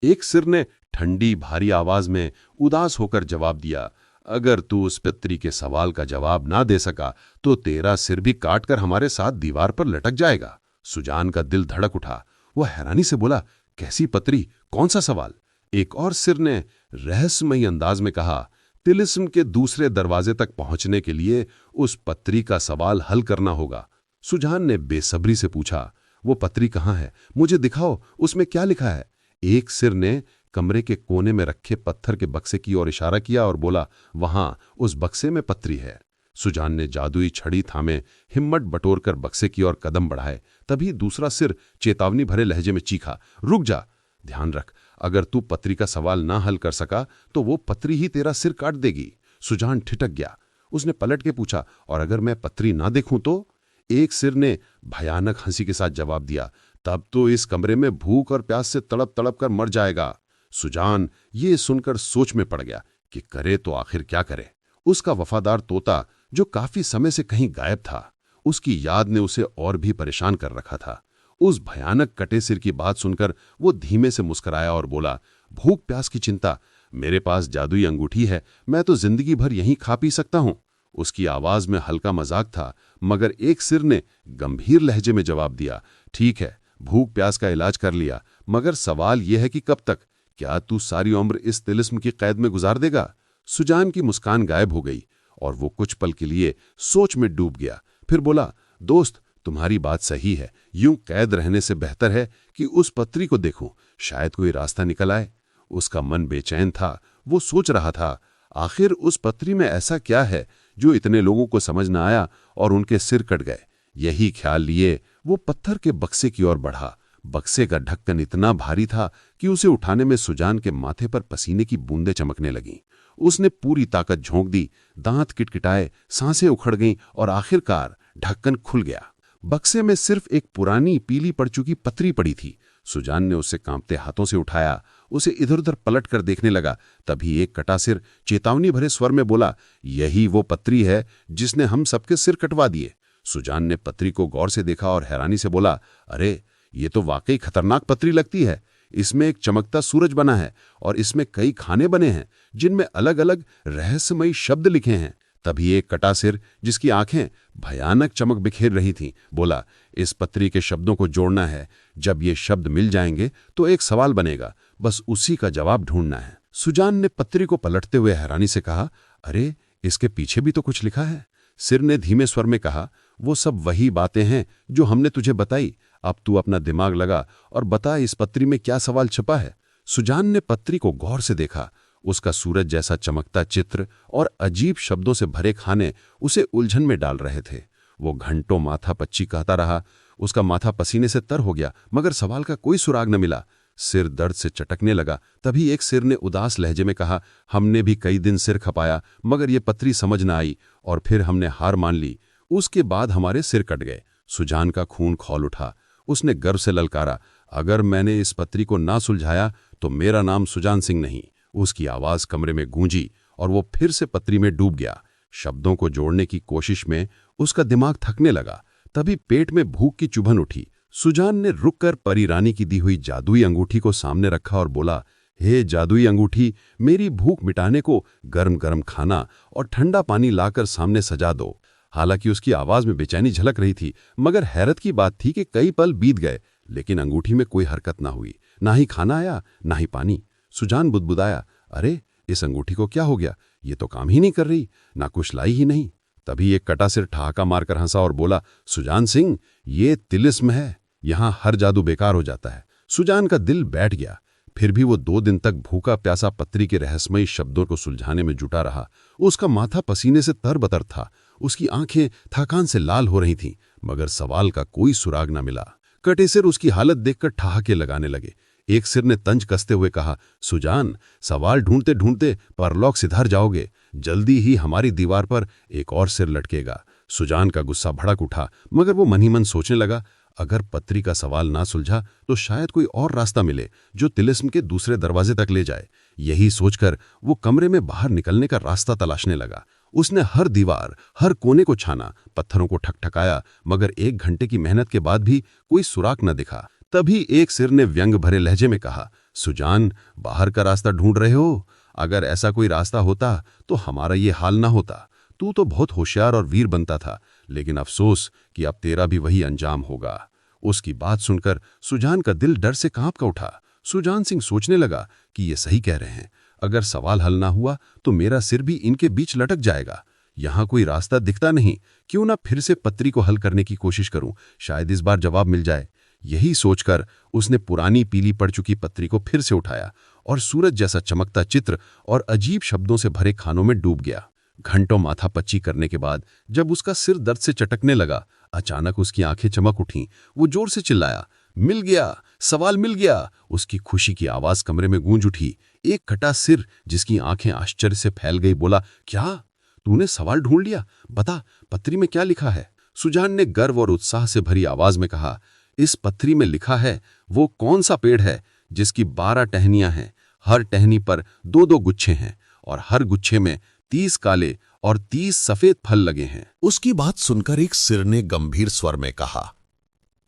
एक सिर ने ठंडी भारी आवाज में उदास होकर जवाब दिया, अगर तू उस पितरी के सवाल का जवाब ना दे सका तो तेरा सिर भी काटकर हमारे साथ दीवार पर लटक जाएगा। सुजान का दिल धड़क उठा। वो हैरानी से बोला, कैसी पत्री, कौन सा सवाल? एक और सिर ने रहस्यमयी अंदाज में कहा, तिलिस्म के दूसरे दरवाजे तक पहुंचने के लिए उस पत्री का सवाल हल करना होगा। सुजान ने बेसब्री से पूछा, वो पत्री कहाँ है? मुझे दिखाओ, उसमें क्या लिखा है? एक सिर ने कमरे के कोने में रखे पत्थर के बक्से की ओर इशारा किया और बोला, वहां उस बक्से में पत्री है। सुजान ने जादुई छड़ी थामे हिम्मत बटोरकर बक्से की ओर कदम बढ़ाए। तभी दूसरा सिर चेतावनी भरे लहजे में चीखा, रुक जा, ध्यान रख, अगर तू पत्री का सवाल ना हल कर सका तो वो पत्री ही तेरा सिर काट देगी। सुजान ठिठक गया। उसने पलट के पूछा, और अगर मैं पत्री ना देखूं तो? एक सिर ने भयानक हंसी के साथ जवाब दिया, तब तो इस कमरे में भूख और प्यास से तड़प तड़प कर मर जाएगा। सुजान ये सुनकर सोच में पड़ गया कि करे तो आखिर क्या करे। उसका वफादार तोता जो काफी समय से कहीं गायब था, उसकी याद ने उसे और भी परेशान कर रखा था। उस भयानक कटे सिर की बात सुनकर वो धीमे से मुस्कुराया और बोला, भूख प्यास की चिंता, मेरे पास जादुई अंगूठी है, मैं तो जिंदगी भर यहीं खा पी सकता हूं। उसकी आवाज में हल्का मजाक था, मगर एक सिर ने गंभीर लहजे में जवाब दिया, ठीक है, भूख प्यास का इलाज कर लिया, मगर सवाल यह है कि कब तक? क्या तू सारी उम्र इस तिलिस्म की कैद में गुजार देगा? सुजान की मुस्कान गायब हो गई और वो कुछ पल के लिए सोच में डूब गया। फिर बोला, दोस्त, तुम्हारी बात सही है, यूं कैद रहने से बेहतर है कि उस पत्री को देखूं, शायद कोई रास्ता निकल आए। उसका मन बेचैन था। वो सोच रहा था, आखिर उस पत्री में ऐसा क्या है जो इतने लोगों को समझ न आया और उनके सिर कट गए। यही ख्याल लिए वो पत्थर के बक्से की ओर बढ़ा। बक्से का ढक्कन इतना भारी था कि उसे उठाने में सुजान के माथे पर पसीने की बूंदें चमकने लगीं। उसने पूरी ताकत झोंक दी, दांत किटकिटाए, सांसें उखड़ गईं और आखिरकार ढक्कन खुल गया। बक्से में सिर्फ एक पुरानी पीली पड़ चुकी पत्री पड़ी थी। सुजान ने उसे कांपते हाथों से उठाया, उसे इधर उधर पलट कर देखने लगा। तभी एक कटा सिर चेतावनी भरे स्वर में बोला, यही वो पत्री है जिसने हम सबके सिर कटवा दिए। सुजान ने पत्री को गौर से देखा और हैरानी से बोला, अरे ये तो वाकई खतरनाक पत्री लगती है। इसमें एक चमकता सूरज बना है और इसमें कई खाने बने हैं जिनमें अलग अलग रहस्यमयी शब्द लिखे हैं। तभी एक कटा सिर, जिसकी आंखें भयानक चमक बिखेर रही थीं, बोला, इस पत्री के शब्दों को जोड़ना है। जब ये शब्द मिल जाएंगे तो एक सवाल बनेगा, बस उसी का जवाब ढूंढना है। सुजान ने पत्री को पलटते हुए हैरानी से कहा, अरे इसके पीछे भी तो कुछ लिखा है। सिर ने धीमे स्वर में कहा, वो सब वही बातें हैं जो हमने तुझे बताई। अब तू अपना दिमाग लगा और बता, इस पत्री में क्या सवाल छुपा है। सुजान ने पत्री को गौर से देखा। उसका सूरज जैसा चमकता चित्र और अजीब शब्दों से भरे खाने उसे उलझन में डाल रहे थे। वो घंटों माथा पच्ची कहता रहा। उसका माथा पसीने से तर हो गया, मगर सवाल का कोई सुराग न मिला। सिर दर्द से चटकने लगा। तभी एक सिर ने उदास लहजे में कहा, हमने भी कई दिन सिर खपाया, मगर ये पत्री समझ न आई और फिर हमने हार मान ली। उसके बाद हमारे सिर कट गए। सुजान का खून खौल उठा। उसने गर्व से ललकारा, अगर मैंने इस पत्री को ना सुलझाया तो मेरा नाम सुजान सिंह नहीं। उसकी आवाज कमरे में गूंजी और वो फिर से पत्री में डूब गया। शब्दों को जोड़ने की कोशिश में उसका दिमाग थकने लगा। तभी पेट में भूख की चुभन उठी। सुजान ने रुककर परी रानी की दी हुई जादुई अंगूठी को सामने रखा और बोला, हे जादुई अंगूठी, मेरी भूख मिटाने को गर्म गर्म खाना और ठंडा पानी लाकर सामने सजा दो। हालांकि उसकी आवाज में बेचैनी झलक रही थी, मगर हैरत की बात थी कि कई पल बीत गए लेकिन अंगूठी में कोई हरकत ना हुई। ना ही खाना आया, ना ही पानी। सुजान बुदबुदाया, अरे इस अंगूठी को क्या हो गया? ये तो काम ही नहीं कर रही, ना कुछ लाई ही नहीं। तभी एक कटा सिर ठहाका मारकर हंसा और बोला, सुजान सिंह, ये तिलिस्म है, यहां हर जादू बेकार हो जाता है। सुजान का दिल बैठ गया। फिर भी वो 2 दिन तक भूखा प्यासा पत्री के रहस्यमयी शब्दों को सुलझाने में जुटा रहा। उसका माथा पसीने से तरबतर था। उसकी आंखें थकान से लाल हो रही थीं, मगर सवाल का कोई सुराग न मिला। कटे सिर उसकी हालत देखकर ठहाके लगाने लगे। एक सिर ने तंज कसते हुए कहा, सुजान, सवाल ढूंढते ढूंढते परलोक सिधार जाओगे। जल्दी ही हमारी दीवार पर एक और सिर लटकेगा। सुजान का गुस्सा भड़क उठा, मगर वो मन ही मन सोचने लगा, अगर पत्री का सवाल ना सुलझा तो शायद कोई और रास्ता मिले जो तिलिस्म के दूसरे दरवाजे तक ले जाए। यही सोचकर वो कमरे में बाहर निकलने का रास्ता तलाशने लगा। उसने हर दीवार, हर कोने को छाना, पत्थरों को ठकठकाया, मगर 1 घंटे की मेहनत के बाद भी कोई सुराग न दिखा। तभी एक सिर ने व्यंग भरे लहजे में कहा, सुजान, बाहर का रास्ता ढूंढ रहे हो? अगर ऐसा कोई रास्ता होता तो हमारा ये हाल ना होता। तू तो बहुत होशियार और वीर बनता था, लेकिन अफसोस कि अब तेरा भी वही अंजाम होगा। उसकी बात सुनकर सुजान का दिल डर से कांप का उठा। सुजान सिंह सोचने लगा कि ये सही कह रहे हैं। अगर सवाल हल ना हुआ तो मेरा सिर भी इनके बीच लटक जाएगा। यहाँ कोई रास्ता दिखता नहीं, क्यों ना फिर से पत्री को हल करने की कोशिश करूं, शायद इस बार जवाब मिल जाए। यही सोचकर उसने पुरानी पीली पड़ चुकी पत्री को फिर से उठाया और सूरज जैसा चमकता चित्र और अजीब शब्दों से भरे खानों में डूब गया। घंटों माथा पच्ची करने के बाद जब उसका सिर दर्द से चटकने लगा, अचानक उसकी आंखें चमक उठीं। वो जोर से चिल्लाया, मिल गया, सवाल मिल गया। उसकी खुशी की आवाज कमरे में गूंज उठी। एक कटा सिर जिसकी आंखें आश्चर्य से फैल गई बोला, क्या तूने सवाल ढूंढ लिया? बता, पत्री में क्या लिखा है? सुजान ने गर्व और उत्साह से भरी आवाज में कहा, इस पत्री में लिखा है वो कौन सा पेड़ है जिसकी 12 टहनियां हैं, हर टहनी पर 2-2 गुच्छे हैं और हर गुच्छे में 30 काले और 30 सफेद फल लगे हैं। उसकी बात सुनकर एक सिर ने गंभीर स्वर में कहा,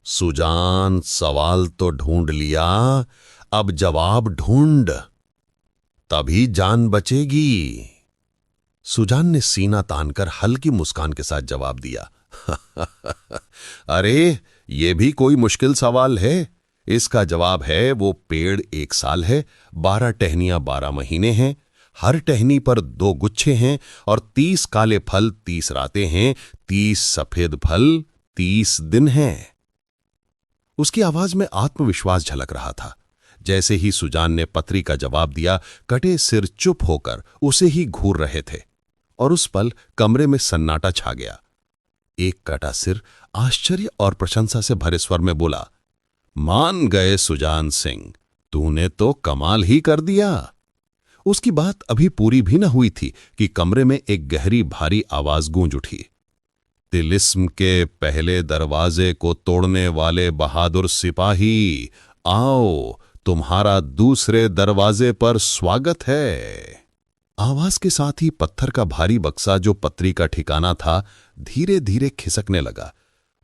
सुजान, सवाल तो ढूंढ लिया, अब जवाब ढूंढ, तभी जान बचेगी। सुजान ने सीना तानकर हल्की मुस्कान के साथ जवाब दिया, अरे ये भी कोई मुश्किल सवाल है। इसका जवाब है वो पेड़ 1 साल है, 12 टहनियां 12 महीने हैं, हर टहनी पर 2 गुच्छे हैं और 30 काले फल 30 रातें हैं, 30 सफेद फल 30 दिन हैं। उसकी आवाज में आत्मविश्वास झलक रहा था। जैसे ही सुजान ने पत्री का जवाब दिया, कटे सिर चुप होकर उसे ही घूर रहे थे और उस पल कमरे में सन्नाटा छा गया। एक कटा सिर आश्चर्य और प्रशंसा से भरे स्वर में बोला, मान गए सुजान सिंह, तूने तो कमाल ही कर दिया। उसकी बात अभी पूरी भी न हुई थी कि कमरे में एक गहरी भारी आवाज गूंज उठी, तिलिस्म के पहले दरवाजे को तोड़ने वाले बहादुर सिपाही, आओ, तुम्हारा दूसरे दरवाजे पर स्वागत है। आवाज के साथ ही पत्थर का भारी बक्सा जो पत्री का ठिकाना था, धीरे धीरे खिसकने लगा।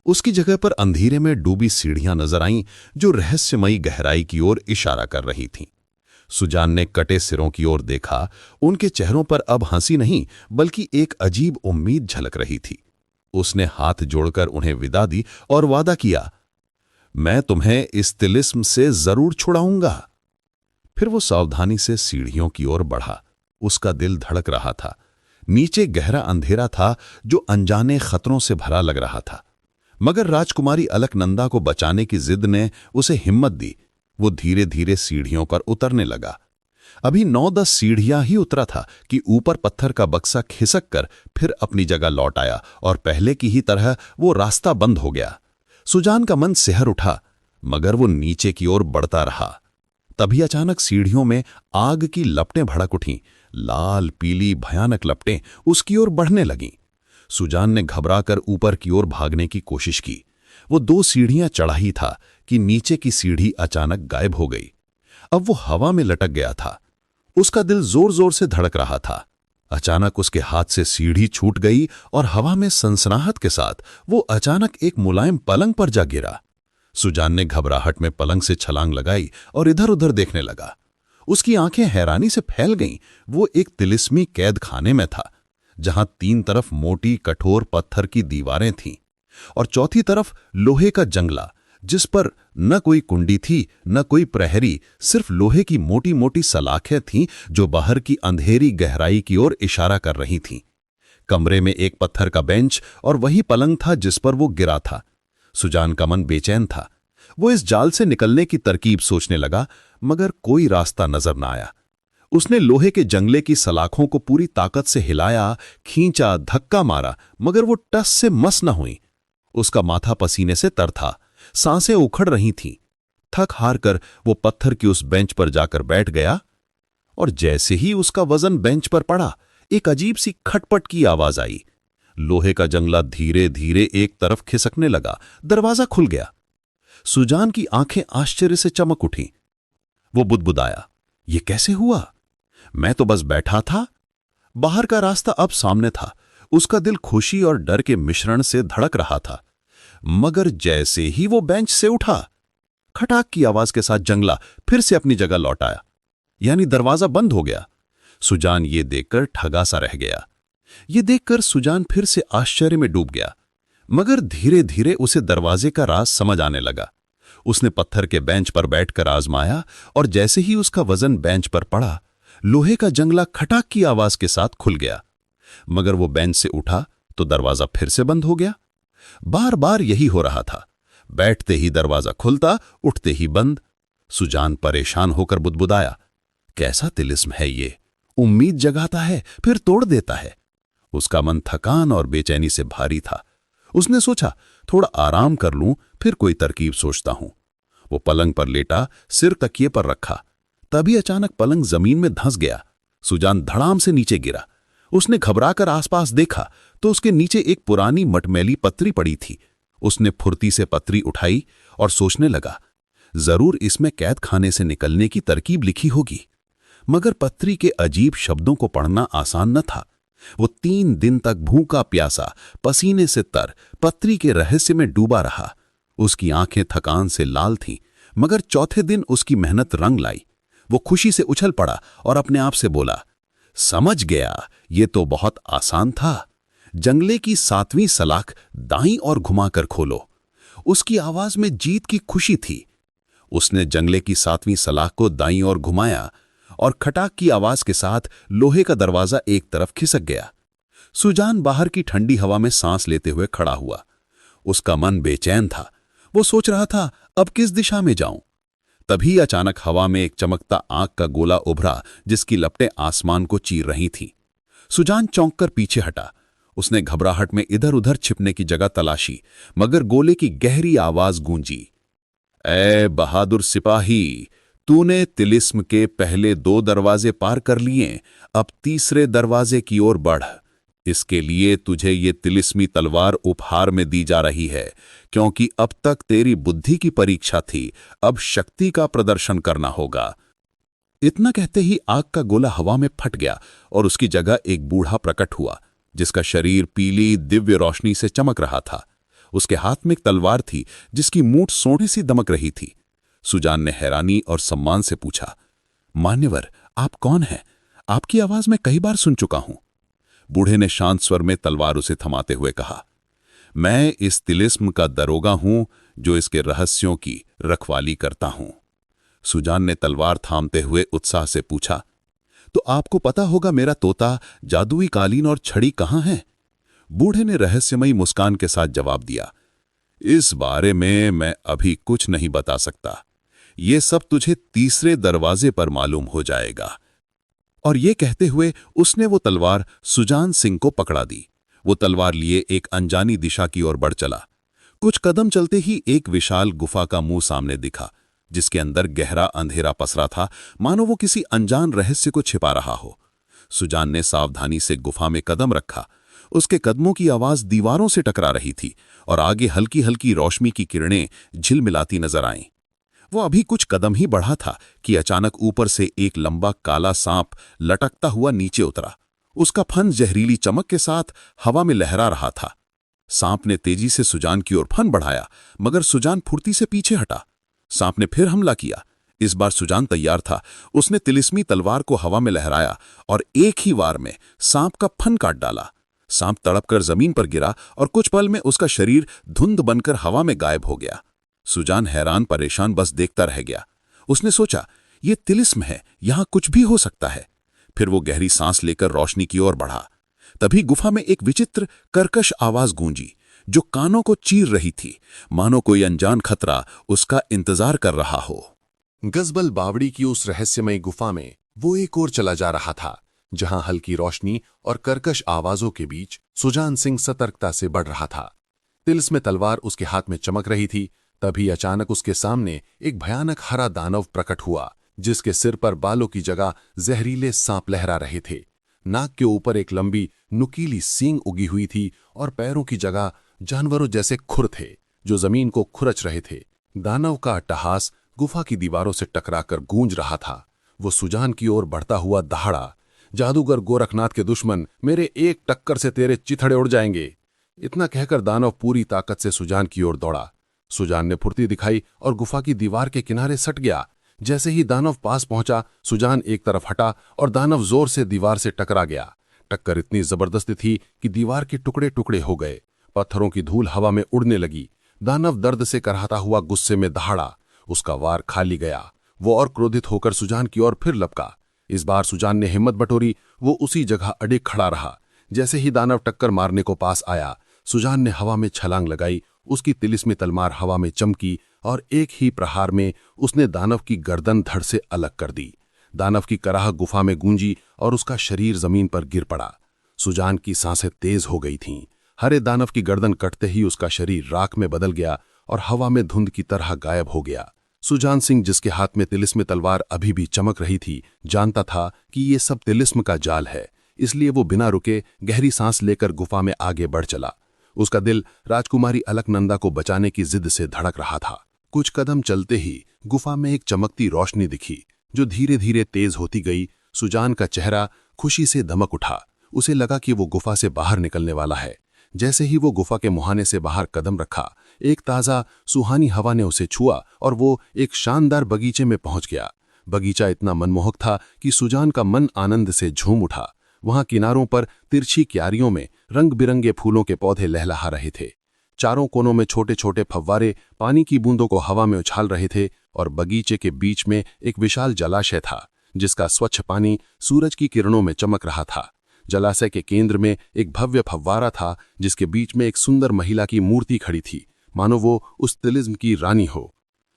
उसकी जगह पर अंधेरे में डूबी सीढ़ियां नजर आईं जो रहस्यमयी गहराई की ओर इशारा कर रही थीं। सुजान ने कटे सिरों की ओर देखा। उनके चेहरों पर अब हंसी नहीं बल्कि एक अजीब उम्मीद झलक रही थी। उसने हाथ जोड़कर उन्हें विदा दी और वादा किया, मैं तुम्हें इस तिलिस्म से जरूर छुड़ाऊंगा। फिर वो सावधानी से सीढ़ियों की ओर बढ़ा। उसका दिल धड़क रहा था। नीचे गहरा अंधेरा था जो अनजाने खतरों से भरा लग रहा था, मगर राजकुमारी अलकनंदा को बचाने की जिद ने उसे हिम्मत दी। वो धीरे धीरे सीढ़ियों पर उतरने लगा। अभी 9-10 सीढ़ियां ही उतरा था कि ऊपर पत्थर का बक्सा खिसक कर फिर अपनी जगह लौट आया और पहले की ही तरह वो रास्ता बंद हो गया। सुजान का मन सिहर उठा, मगर वो नीचे की ओर बढ़ता रहा। तभी अचानक सीढ़ियों में आग की लपटें भड़क उठीं। लाल पीली भयानक लपटें उसकी ओर बढ़ने लगीं। सुजान ने घबराकर ऊपर की ओर भागने की कोशिश की। वो 2 सीढ़ियां चढ़ा ही था कि नीचे की सीढ़ी अचानक गायब हो गई। अब वो हवा में लटक गया था। उसका दिल जोर जोर से धड़क रहा था। अचानक उसके हाथ से सीढ़ी छूट गई और हवा में सनसनाहट के साथ वो अचानक एक मुलायम पलंग पर जा गिरा। सुजान ने घबराहट में पलंग से छलांग लगाई और इधर उधर देखने लगा। उसकी आंखें हैरानी से फैल गईं। वो एक तिलिस्मी कैद खाने में था, जहां 3 तरफ मोटी कठोर पत्थर की दीवारें थीं और चौथी तरफ लोहे का जंगला, जिस पर न कोई कुंडी थी न कोई प्रहरी, सिर्फ लोहे की मोटी मोटी सलाखें थीं जो बाहर की अंधेरी गहराई की ओर इशारा कर रही थीं। कमरे में एक पत्थर का बेंच और वही पलंग था जिस पर वो गिरा था। सुजान का मन बेचैन था। वो इस जाल से निकलने की तरकीब सोचने लगा, मगर कोई रास्ता नजर न आया। उसने लोहे के जंगले की सलाखों को पूरी ताकत से हिलाया, खींचा, धक्का मारा, मगर वो टस से मस न हुई। उसका माथा पसीने से तर था, सांसें उखड़ रही थीं। थक हार कर वो पत्थर की उस बेंच पर जाकर बैठ गया और जैसे ही उसका वजन बेंच पर पड़ा, एक अजीब सी खटपट की आवाज आई। लोहे का जंगला धीरे धीरे एक तरफ खिसकने लगा। दरवाजा खुल गया। सुजान की आंखें आश्चर्य से चमक उठीं। वो बुदबुदाया, ये कैसे हुआ? मैं तो बस बैठा था। बाहर का रास्ता अब सामने था। उसका दिल खुशी और डर के मिश्रण से धड़क रहा था। मगर जैसे ही वो बेंच से उठा, खटाक की आवाज के साथ जंगला फिर से अपनी जगह लौट आया, यानी दरवाजा बंद हो गया। सुजान ये देखकर ठगा सा रह गया। ये देखकर सुजान फिर से आश्चर्य में डूब गया। मगर धीरे धीरे उसे दरवाजे का राज समझ आने लगा। उसने पत्थर के बेंच पर बैठकर आजमाया और जैसे ही उसका वजन बेंच पर पड़ा, लोहे का जंगला खटाक की आवाज के साथ खुल गया। मगर वो बेंच से उठा तो दरवाजा फिर से बंद हो गया। बार बार यही हो रहा था, बैठते ही दरवाजा खुलता, उठते ही बंद। सुजान परेशान होकर बुदबुदाया, कैसा तिलिस्म है ये, उम्मीद जगाता है फिर तोड़ देता है। उसका मन थकान और बेचैनी से भारी था। उसने सोचा थोड़ा आराम कर लूं, फिर कोई तरकीब सोचता हूं। वो पलंग पर लेटा, सिर तकिए पर रखा। तभी अचानक पलंग जमीन में धंस गया। सुजान धड़ाम से नीचे गिरा। उसने घबराकर आसपास देखा तो उसके नीचे एक पुरानी मटमैली पत्री पड़ी थी। उसने फुर्ती से पत्री उठाई और सोचने लगा, जरूर इसमें कैद खाने से निकलने की तरकीब लिखी होगी। मगर पत्री के अजीब शब्दों को पढ़ना आसान न था। वो 3 दिन तक भूखा प्यासा, पसीने से तर, पत्री के रहस्य में डूबा रहा। उसकी आंखें थकान से लाल थीं, मगर चौथे दिन उसकी मेहनत रंग लाई। वो खुशी से उछल पड़ा और अपने आप से बोला, समझ गया, ये तो बहुत आसान था। जंगले की 7वीं सलाख दाईं और घुमाकर खोलो। उसकी आवाज में जीत की खुशी थी। उसने जंगले की 7वीं सलाख को दाईं ओर घुमाया और खटाक की आवाज के साथ लोहे का दरवाजा एक तरफ खिसक गया। सुजान बाहर की ठंडी हवा में सांस लेते हुए खड़ा हुआ। उसका मन बेचैन था। वो सोच रहा था, अब किस दिशा में जाऊं। तभी अचानक हवा में एक चमकता आंख का गोला उभरा, जिसकी लपटें आसमान को चीर रही थीं। सुजान चौंककर पीछे हटा। उसने घबराहट में इधर उधर छिपने की जगह तलाशी, मगर गोले की गहरी आवाज गूंजी, ऐ बहादुर सिपाही, तूने तिलिस्म के पहले 2 दरवाजे पार कर लिए, अब तीसरे दरवाजे की ओर बढ़। इसके लिए तुझे ये तिलिस्मी तलवार उपहार में दी जा रही है, क्योंकि अब तक तेरी बुद्धि की परीक्षा थी, अब शक्ति का प्रदर्शन करना होगा। इतना कहते ही आग का गोला हवा में फट गया और उसकी जगह एक बूढ़ा प्रकट हुआ, जिसका शरीर पीली दिव्य रोशनी से चमक रहा था। उसके हाथ में एक तलवार थी, जिसकी मूठ सोने सी दमक रही थी। सुजान ने हैरानी और सम्मान से पूछा, मान्यवर, आप कौन हैं? आपकी आवाज मैं कई बार सुन चुका हूं। बूढ़े ने शांत स्वर में तलवार उसे थमाते हुए कहा, मैं इस तिलिस्म का दरोगा हूं, जो इसके रहस्यों की रखवाली करता हूं। सुजान ने तलवार थामते हुए उत्साह से पूछा, तो आपको पता होगा मेरा तोता, जादुई कालीन और छड़ी कहां है? बूढ़े ने रहस्यमयी मुस्कान के साथ जवाब दिया, इस बारे में मैं अभी कुछ नहीं बता सकता। ये सब तुझे तीसरे दरवाजे पर मालूम हो जाएगा। और ये कहते हुए उसने वो तलवार सुजान सिंह को पकड़ा दी। वो तलवार लिए एक अनजानी दिशा की ओर बढ़ चला। कुछ कदम चलते ही एक विशाल गुफा का मुंह सामने दिखा, जिसके अंदर गहरा अंधेरा पसरा था, मानो वो किसी अनजान रहस्य को छिपा रहा हो। सुजान ने सावधानी से गुफा में कदम रखा। उसके कदमों की आवाज दीवारों से टकरा रही थी और आगे हल्की हल्की रोशनी की किरणें झिलमिलाती नजर आईं। वो अभी कुछ कदम ही बढ़ा था कि अचानक ऊपर से एक लंबा काला सांप लटकता हुआ नीचे उतरा। उसका फन जहरीली चमक के साथ हवा में लहरा रहा था। सांप ने तेजी से सुजान की ओर फन बढ़ाया, मगर सुजान फुर्ती से पीछे हटा। सांप ने फिर हमला किया। इस बार सुजान तैयार था। उसने तिलिस्मी तलवार को हवा में लहराया और एक ही वार में सांप का फन काट डाला। सांप तड़पकर जमीन पर गिरा और कुछ पल में उसका शरीर धुंध बनकर हवा में गायब हो गया। सुजान हैरान परेशान बस देखता रह गया। उसने सोचा, ये तिलिस्म है, यहां कुछ भी हो सकता है। फिर वो गहरी सांस लेकर रोशनी की ओर बढ़ा। तभी गुफा में एक विचित्र कर्कश आवाज गूंजी, जो कानों को चीर रही थी, मानो कोई अनजान खतरा उसका इंतजार कर रहा हो। गजबल बावड़ी की उस रहस्यमय गुफा में वो एक ओर चला जा रहा था, जहां हल्की रोशनी और कर्कश आवाजों के बीच सुजान सिंह सतर्कता से बढ़ रहा था। तिलिस्म तलवार उसके हाथ में चमक रही थी। तभी अचानक उसके सामने एक भयानक हरा दानव प्रकट हुआ, जिसके सिर पर बालों की जगह जहरीले सांप लहरा रहे थे। नाक के ऊपर एक लंबी नुकीली सींग उगी हुई थी और पैरों की जगह जानवरों जैसे खुर थे, जो जमीन को खुरच रहे थे। दानव का अट्टहास गुफा की दीवारों से टकराकर गूंज रहा था। वो सुजान की ओर बढ़ता हुआ दहाड़ा, जादूगर गोरखनाथ के दुश्मन, मेरे एक टक्कर से तेरे चिथड़े उड़ जाएंगे। इतना कहकर दानव पूरी ताकत से सुजान की ओर दौड़ा। सुजान ने फुर्ती दिखाई और गुफा की दीवार के किनारे सट गया। जैसे ही दानव पास पहुंचा, सुजान एक तरफ हटा और दानव जोर से दीवार से टकरा गया। टक्कर इतनी जबरदस्त थी कि दीवार के टुकड़े टुकड़े हो गए। पत्थरों की धूल हवा में उड़ने लगी। दानव दर्द से कराहता हुआ गुस्से में दहाड़ा। उसका वार खाली गया। वो और क्रोधित होकर सुजान की ओर फिर लपका। इस बार सुजान ने हिम्मत बटोरी। वो उसी जगह अड़े खड़ा रहा। जैसे ही दानव टक्कर मारने को पास आया, सुजान ने हवा में छलांग लगाई। उसकी तिलिस्मी तलवार हवा में चमकी और एक ही प्रहार में उसने दानव की गर्दन धड़ से अलग कर दी। दानव की कराह गुफा में गूंजी और उसका शरीर जमीन पर गिर पड़ा। सुजान की सांसें तेज हो गई थीं। हरे दानव की गर्दन कटते ही उसका शरीर राख में बदल गया और हवा में धुंध की तरह गायब हो गया। सुजान सिंह, जिसके हाथ में तिलिस्म तलवार अभी भी चमक रही थी, जानता था कि ये सब तिलिस्म का जाल है। इसलिए वो बिना रुके गहरी सांस लेकर गुफा में आगे बढ़ चला। उसका दिल राजकुमारी अलकनंदा को बचाने की जिद से धड़क रहा था। कुछ कदम चलते ही गुफा में एक चमकती रोशनी दिखी, जो धीरे धीरे तेज होती गई। सुजान का चेहरा खुशी से दमक उठा। उसे लगा कि वो गुफा से बाहर निकलने वाला है। जैसे ही वो गुफा के मुहाने से बाहर कदम रखा, एक ताज़ा सुहानी हवा ने उसे छुआ और वो एक शानदार बगीचे में पहुंच गया। बगीचा इतना मनमोहक था कि सुजान का मन आनंद से झूम उठा। वहां किनारों पर तिरछी क्यारियों में रंग बिरंगे फूलों के पौधे लहलहा रहे थे। चारों कोनों में छोटे छोटे फव्वारे पानी की बूंदों को हवा में उछाल रहे थे और बगीचे के बीच में एक विशाल जलाशय था, जिसका स्वच्छ पानी सूरज की किरणों में चमक रहा था। जलाशय के केंद्र में एक भव्य फव्वारा था, जिसके बीच में एक सुंदर महिला की मूर्ति खड़ी थी, मानो वो उस तिलिस्म की रानी हो।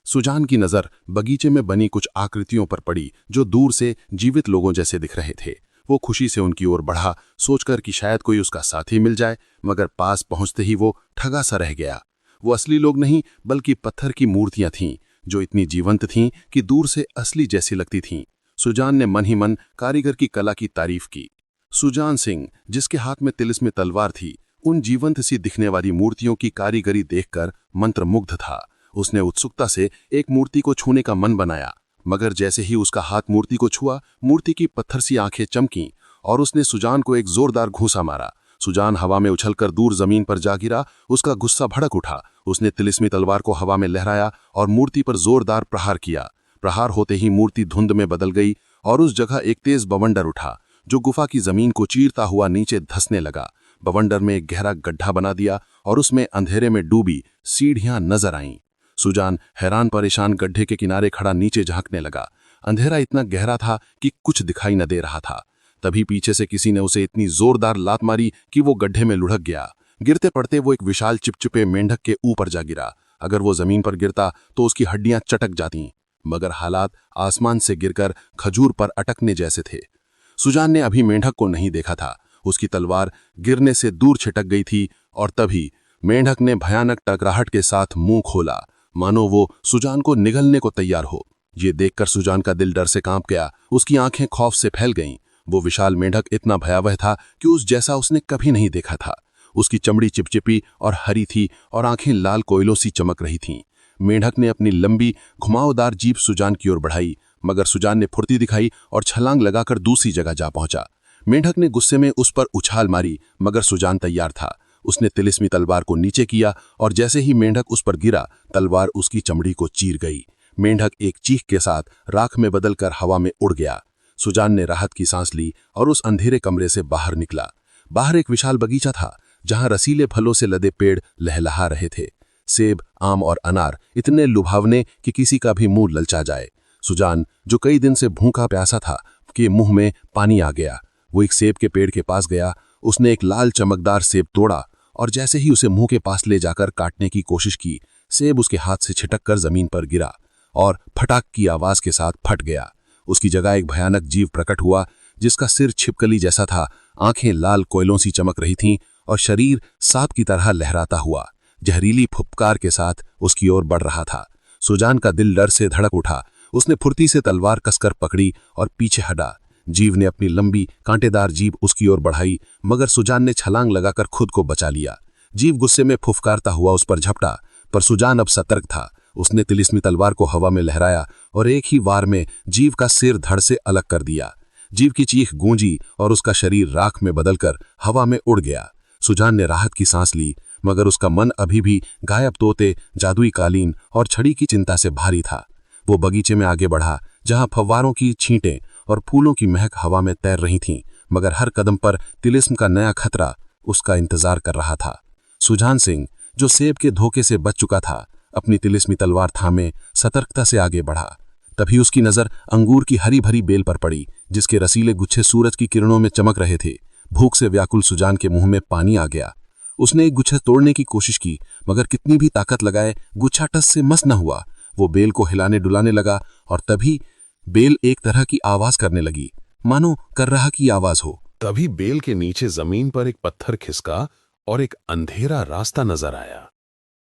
सुजान की नजर बगीचे में बनी कुछ आकृतियों पर पड़ी, जो दूर से जीवित लोगों जैसे दिख रहे थे। वो खुशी से उनकी ओर बढ़ा, सोचकर कि शायद कोई उसका साथी मिल जाए, मगर पास पहुंचते ही वो ठगा सा रह गया। वो असली लोग नहीं, बल्कि पत्थर की मूर्तियां थीं, जो इतनी जीवंत थीं कि दूर से असली जैसी लगती थीं। सुजान ने मन ही मन कारीगर की कला की तारीफ की। सुजान सिंह, जिसके हाथ में तिलिस्म तलवार थी, उन जीवंत सी दिखने वाली मूर्तियों की कारीगरी देखकर मंत्रमुग्ध था। उसने उत्सुकता से एक मूर्ति को छूने का मन बनाया, मगर जैसे ही उसका हाथ मूर्ति को छुआ, मूर्ति की पत्थर सी आंखें चमकीं और उसने सुजान को एक जोरदार घूंसा मारा। सुजान हवा में उछलकर दूर जमीन पर जा गिरा। उसका गुस्सा भड़क उठा। उसने तिलिस्मी तलवार को हवा में लहराया और मूर्ति पर जोरदार प्रहार किया। प्रहार होते ही मूर्ति धुंध में बदल गई और उस जगह एक तेज बवंडर उठा, जो गुफा की जमीन को चीरता हुआ नीचे धंसने लगा। बवंडर में एक गहरा गड्ढा बना दिया और उसमें अंधेरे में डूबी सीढ़ियां नजर आईं। सुजान हैरान परेशान गड्ढे के किनारे खड़ा नीचे झांकने लगा। अंधेरा इतना गहरा था कि कुछ दिखाई न दे रहा था। तभी पीछे से किसी ने उसे इतनी जोरदार लात मारी कि वो गड्ढे में लुढ़क गया। गिरते पड़ते वो एक विशाल चिपचिपे मेंढक के ऊपर जा गिरा। अगर वो जमीन पर गिरता तो उसकी हड्डियां चटक जातीं, मगर हालात आसमान से गिरकर खजूर पर अटकने जैसे थे। सुजान ने अभी मेंढक को नहीं देखा था। उसकी तलवार गिरने से दूर छिटक गई थी और तभी मेंढक ने भयानक टकराहट के साथ मुंह खोला, मानो वो सुजान को निगलने को तैयार हो। ये देखकर सुजान का दिल डर से कांप गया। उसकी आंखें खौफ से फैल गईं। वो विशाल मेंढक इतना भयावह था कि उस जैसा उसने कभी नहीं देखा था। उसकी चमड़ी चिपचिपी और हरी थी और आंखें लाल कोयलों सी चमक रही थीं। मेंढक ने अपनी लंबी घुमावदार जीभ सुजान की ओर बढ़ाई, मगर सुजान ने फुर्ती दिखाई और छलांग लगाकर दूसरी जगह जा पहुंचा। मेंढक ने गुस्से में उस पर उछाल मारी, मगर सुजान तैयार था। उसने तिलिस्मी तलवार को नीचे किया और जैसे ही मेंढक उस पर गिरा, तलवार उसकी चमड़ी को चीर गई। मेंढक एक चीख के साथ राख में बदलकर हवा में उड़ गया। सुजान ने राहत की सांस ली और उस अंधेरे कमरे से बाहर निकला। बाहर एक विशाल बगीचा था, जहां रसीले फलों से लदे पेड़ लहलहा रहे थे। सेब, आम और अनार इतने लुभावने कि किसी का भी मुंह ललचा जाए। सुजान, जो कई दिन से भूखा प्यासा था, के मुंह में पानी आ गया। वो एक सेब के पेड़ के पास गया। उसने एक लाल चमकदार सेब तोड़ा और जैसे ही उसे मुंह के पास ले जाकर काटने की कोशिश की, सेब उसके हाथ से छिटककर जमीन पर गिरा और फटाक की आवाज के साथ फट गया। उसकी जगह एक भयानक जीव प्रकट हुआ, जिसका सिर छिपकली जैसा था, आंखें लाल कोयलों सी चमक रही थीं और शरीर सांप की तरह लहराता हुआ जहरीली फुफकार के साथ उसकी ओर बढ़ रहा था। सुजान का दिल डर से धड़क उठा। उसने फुर्ती से तलवार कसकर पकड़ी और पीछे हटा। जीव ने अपनी लंबी कांटेदार जीभ उसकी ओर बढ़ाई, मगर सुजान ने छलांग लगाकर खुद को बचा लिया। जीव गुस्से में फुफकारता हुआ उस पर झपटा, पर सुजान अब सतर्क था। उसने तिलिस्मी तलवार को हवा में लहराया और एक ही वार में जीव का सिर धड़ से अलग कर दिया। जीव की चीख गूंजी और उसका शरीर राख में बदलकर हवा में उड़ गया। सुजान ने राहत की सांस ली, मगर उसका मन अभी भी गायब तोते, जादुई कालीन और छड़ी की चिंता से भारी था। वो बगीचे में आगे बढ़ा, जहां फव्वारों की छींटें और फूलों की महक हवा में तैर रही थीं, मगर हर कदम पर तिलिस्म का नया खतरा उसका इंतजार कर रहा था। सुजान सिंह, जो सेब के धोखे से बच चुका था, अपनी तिलिस्मी तलवार थामे सतर्कता से आगे बढ़ा। तभी उसकी नजर अंगूर की हरी भरी बेल पर पड़ी, जिसके रसीले गुच्छे सूरज की किरणों में चमक रहे थे। भूख से व्याकुल सुजान के मुंह में पानी आ गया। उसने एक गुच्छा तोड़ने की कोशिश की, मगर कितनी भी ताकत लगाए गुच्छा टस से मस न हुआ। वो बेल को हिलाने डुलाने लगा और तभी बेल एक तरह की आवाज करने लगी, मानो कर रहा की आवाज हो। तभी बेल के नीचे जमीन पर एक पत्थर खिसका और एक अंधेरा रास्ता नजर आया।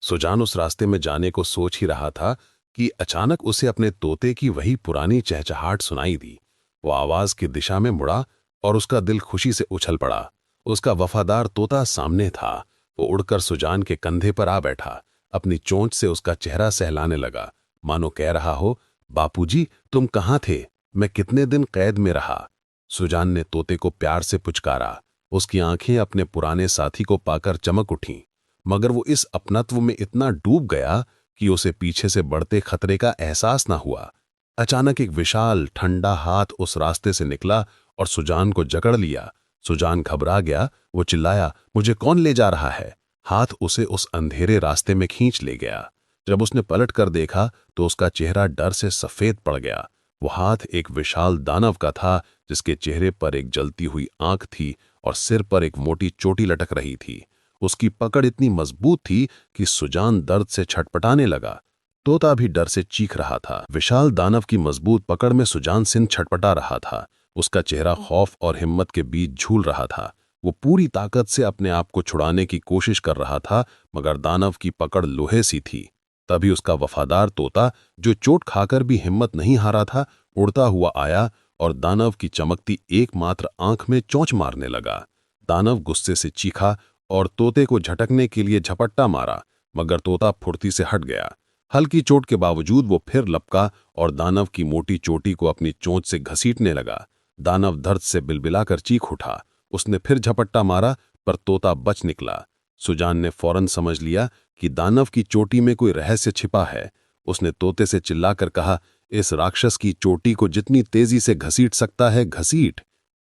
सुजान उस रास्ते में जाने को सोच ही रहा था कि अचानक उसे अपने तोते की वही पुरानी चहचहाट सुनाई दी। वो आवाज की दिशा में मुड़ा और उसका दिल खुशी से उछल पड़ा। उसका वफादार तोता सामने था। वो उड़कर सुजान के कंधे पर आ बैठा, अपनी चोंच से उसका चेहरा सहलाने लगा, मानो कह रहा हो, बापूजी तुम कहाँ थे, मैं कितने दिन कैद में रहा। सुजान ने तोते को प्यार से पुचकारा। उसकी आंखें अपने पुराने साथी को पाकर चमक उठीं, मगर वो इस अपनत्व में इतना डूब गया कि उसे पीछे से बढ़ते खतरे का एहसास न हुआ। अचानक एक विशाल ठंडा हाथ उस रास्ते से निकला और सुजान को जकड़ लिया। सुजान घबरा गया। वो चिल्लाया, मुझे कौन ले जा रहा है? हाथ उसे उस अंधेरे रास्ते में खींच ले गया। जब उसने पलट कर देखा तो उसका चेहरा डर से सफेद पड़ गया। वो हाथ एक विशाल दानव का था, जिसके चेहरे पर एक जलती हुई आंख थी और सिर पर एक मोटी चोटी लटक रही थी। उसकी पकड़ इतनी मजबूत थी कि सुजान दर्द से छटपटाने लगा। तोता भी डर से चीख रहा था। विशाल दानव की मजबूत पकड़ में सुजान सिंह छटपटा रहा था। उसका चेहरा खौफ और हिम्मत के बीच झूल रहा था। वो पूरी ताकत से अपने आप को छुड़ाने की कोशिश कर रहा था, मगर दानव की पकड़ लोहे सी थी। तभी उसका वफादार तोता, जो चोट खाकर भी हिम्मत नहीं हारा था, उड़ता हुआ आया और दानव की चमकती एकमात्र आंख में चोंच मारने लगा। दानव गुस्से से चीखा और तोते को झटकने के लिए झपट्टा मारा, मगर तोता फुर्ती से हट गया। हल्की चोट के बावजूद वो फिर लपका और दानव की मोटी चोटी को अपनी चोंच से घसीटने लगा। दानव दर्द से बिलबिलाकर चीख उठा। उसने फिर झपट्टा मारा, पर तोता बच निकला। सुजान ने फौरन समझ लिया कि दानव की चोटी में कोई रहस्य छिपा है। उसने तोते से चिल्लाकर कहा, इस राक्षस की चोटी को जितनी तेजी से घसीट सकता है घसीट।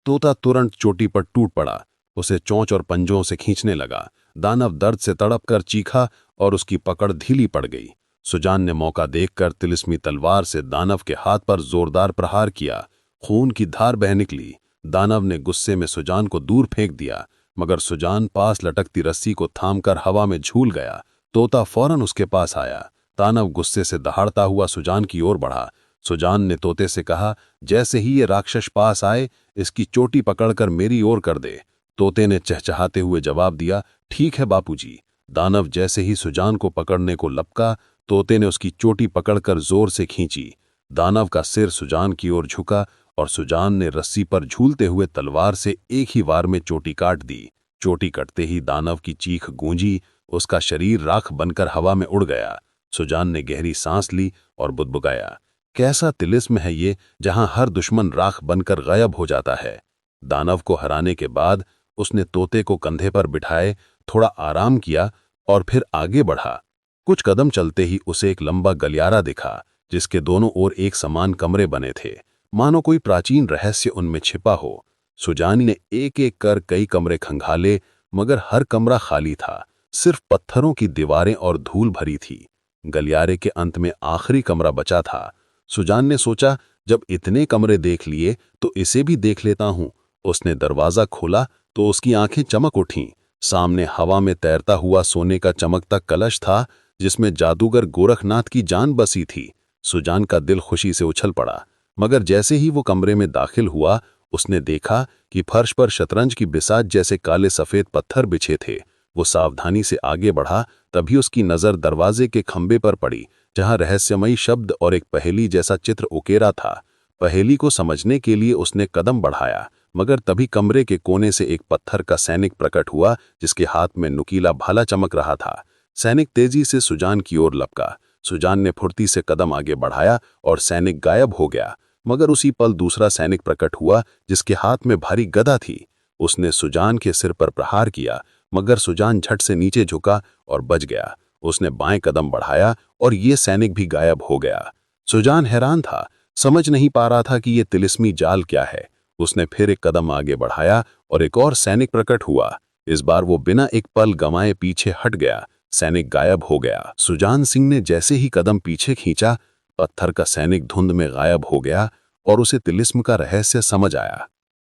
तोता तुरंत चोटी पर टूट पड़ा। उसे चोंच और पंजों से खींचने लगा। दानव दर्द से तड़प कर चीखा और उसकी पकड़ ढीली पड़ गई। सुजान ने मौका देखकर तिलिस्मी तलवार से दानव के हाथ पर जोरदार प्रहार किया। खून की धार बह निकली। दानव ने गुस्से में सुजान को दूर फेंक दिया, मगर सुजान पास लटकती रस्सी को थामकर हवा में झूल गया। तोता फौरन उसके पास आया। दानव गुस्से से दहाड़ता हुआ सुजान की ओर बढ़ा। सुजान ने तोते से कहा, जैसे ही ये राक्षस पास आए, इसकी चोटी पकड़कर मेरी ओर कर दे। तोते ने चहचहाते हुए जवाब दिया, ठीक है बापूजी। दानव जैसे ही सुजान को पकड़ने को लपका, तोते ने उसकी चोटी पकड़कर जोर से खींची। दानव का सिर सुजान की ओर झुका और सुजान ने रस्सी पर झूलते हुए तलवार से एक ही वार में चोटी काट दी। चोटी कटते ही दानव की चीख गूंजी। उसका शरीर राख बनकर हवा में उड़ गया। सुजान ने गहरी सांस ली और बुदबुदाया, कैसा तिलिस्म है ये, जहां हर दुश्मन राख बनकर गायब हो जाता है। दानव को हराने के बाद उसने तोते को कंधे पर बिठाए, थोड़ा आराम किया और फिर आगे बढ़ा। कुछ कदम चलते ही उसे एक लंबा गलियारा दिखा, जिसके दोनों ओर एक समान कमरे बने थे, मानो कोई प्राचीन रहस्य उनमें छिपा हो। सुजान ने एक एक कर कई कमरे खंगाले, मगर हर कमरा खाली था। सिर्फ पत्थरों की दीवारें और धूल भरी थी। गलियारे के अंत में आखिरी कमरा बचा था। सुजान ने सोचा, जब इतने कमरे देख लिए तो इसे भी देख लेता हूं। उसने दरवाजा खोला तो उसकी आंखें चमक उठीं। सामने हवा में तैरता हुआ सोने का चमकता कलश था, जिसमें जादूगर गोरखनाथ की जान बसी थी। सुजान का दिल खुशी से उछल पड़ा, मगर जैसे ही वो कमरे में दाखिल हुआ, उसने देखा कि फर्श पर शतरंज की बिसात जैसे काले सफेद पत्थर बिछे थे। वो सावधानी से आगे बढ़ा, तभी उसकी नजर दरवाजे के खंबे पर पड़ी, जहां रहस्यमयी शब्द और एक पहेली जैसा चित्र उकेरा था। पहेली को समझने के लिए उसने कदम बढ़ाया, मगर तभी कमरे के कोने से एक पत्थर का सैनिक प्रकट हुआ, जिसके हाथ में नुकीला भाला चमक रहा था। सैनिक तेजी से सुजान की ओर लपका। सुजान ने फुर्ती से कदम आगे बढ़ाया और सैनिक गायब हो गया, मगर उसी पल दूसरा सैनिक प्रकट हुआ, जिसके हाथ में भारी गदा थी। उसने सुजान के सिर पर प्रहार किया, मगर सुजान झट से नीचे झुका और बच गया। उसने बाएं कदम बढ़ाया और ये सैनिक भी गायब हो गया। सुजान हैरान था, समझ नहीं पा रहा था कि ये तिलिस्मी जाल क्या है। उसने फिर एक कदम आगे बढ़ाया और एक और सैनिक प्रकट हुआ। इस बार वो बिना एक पल गंवाए पीछे हट गया। सैनिक गायब हो गया। सुजान सिंह ने जैसे ही कदम पीछे खींचा, पत्थर का सैनिक धुंध में गायब हो गया और उसे तिलिस्म का रहस्य समझ आया।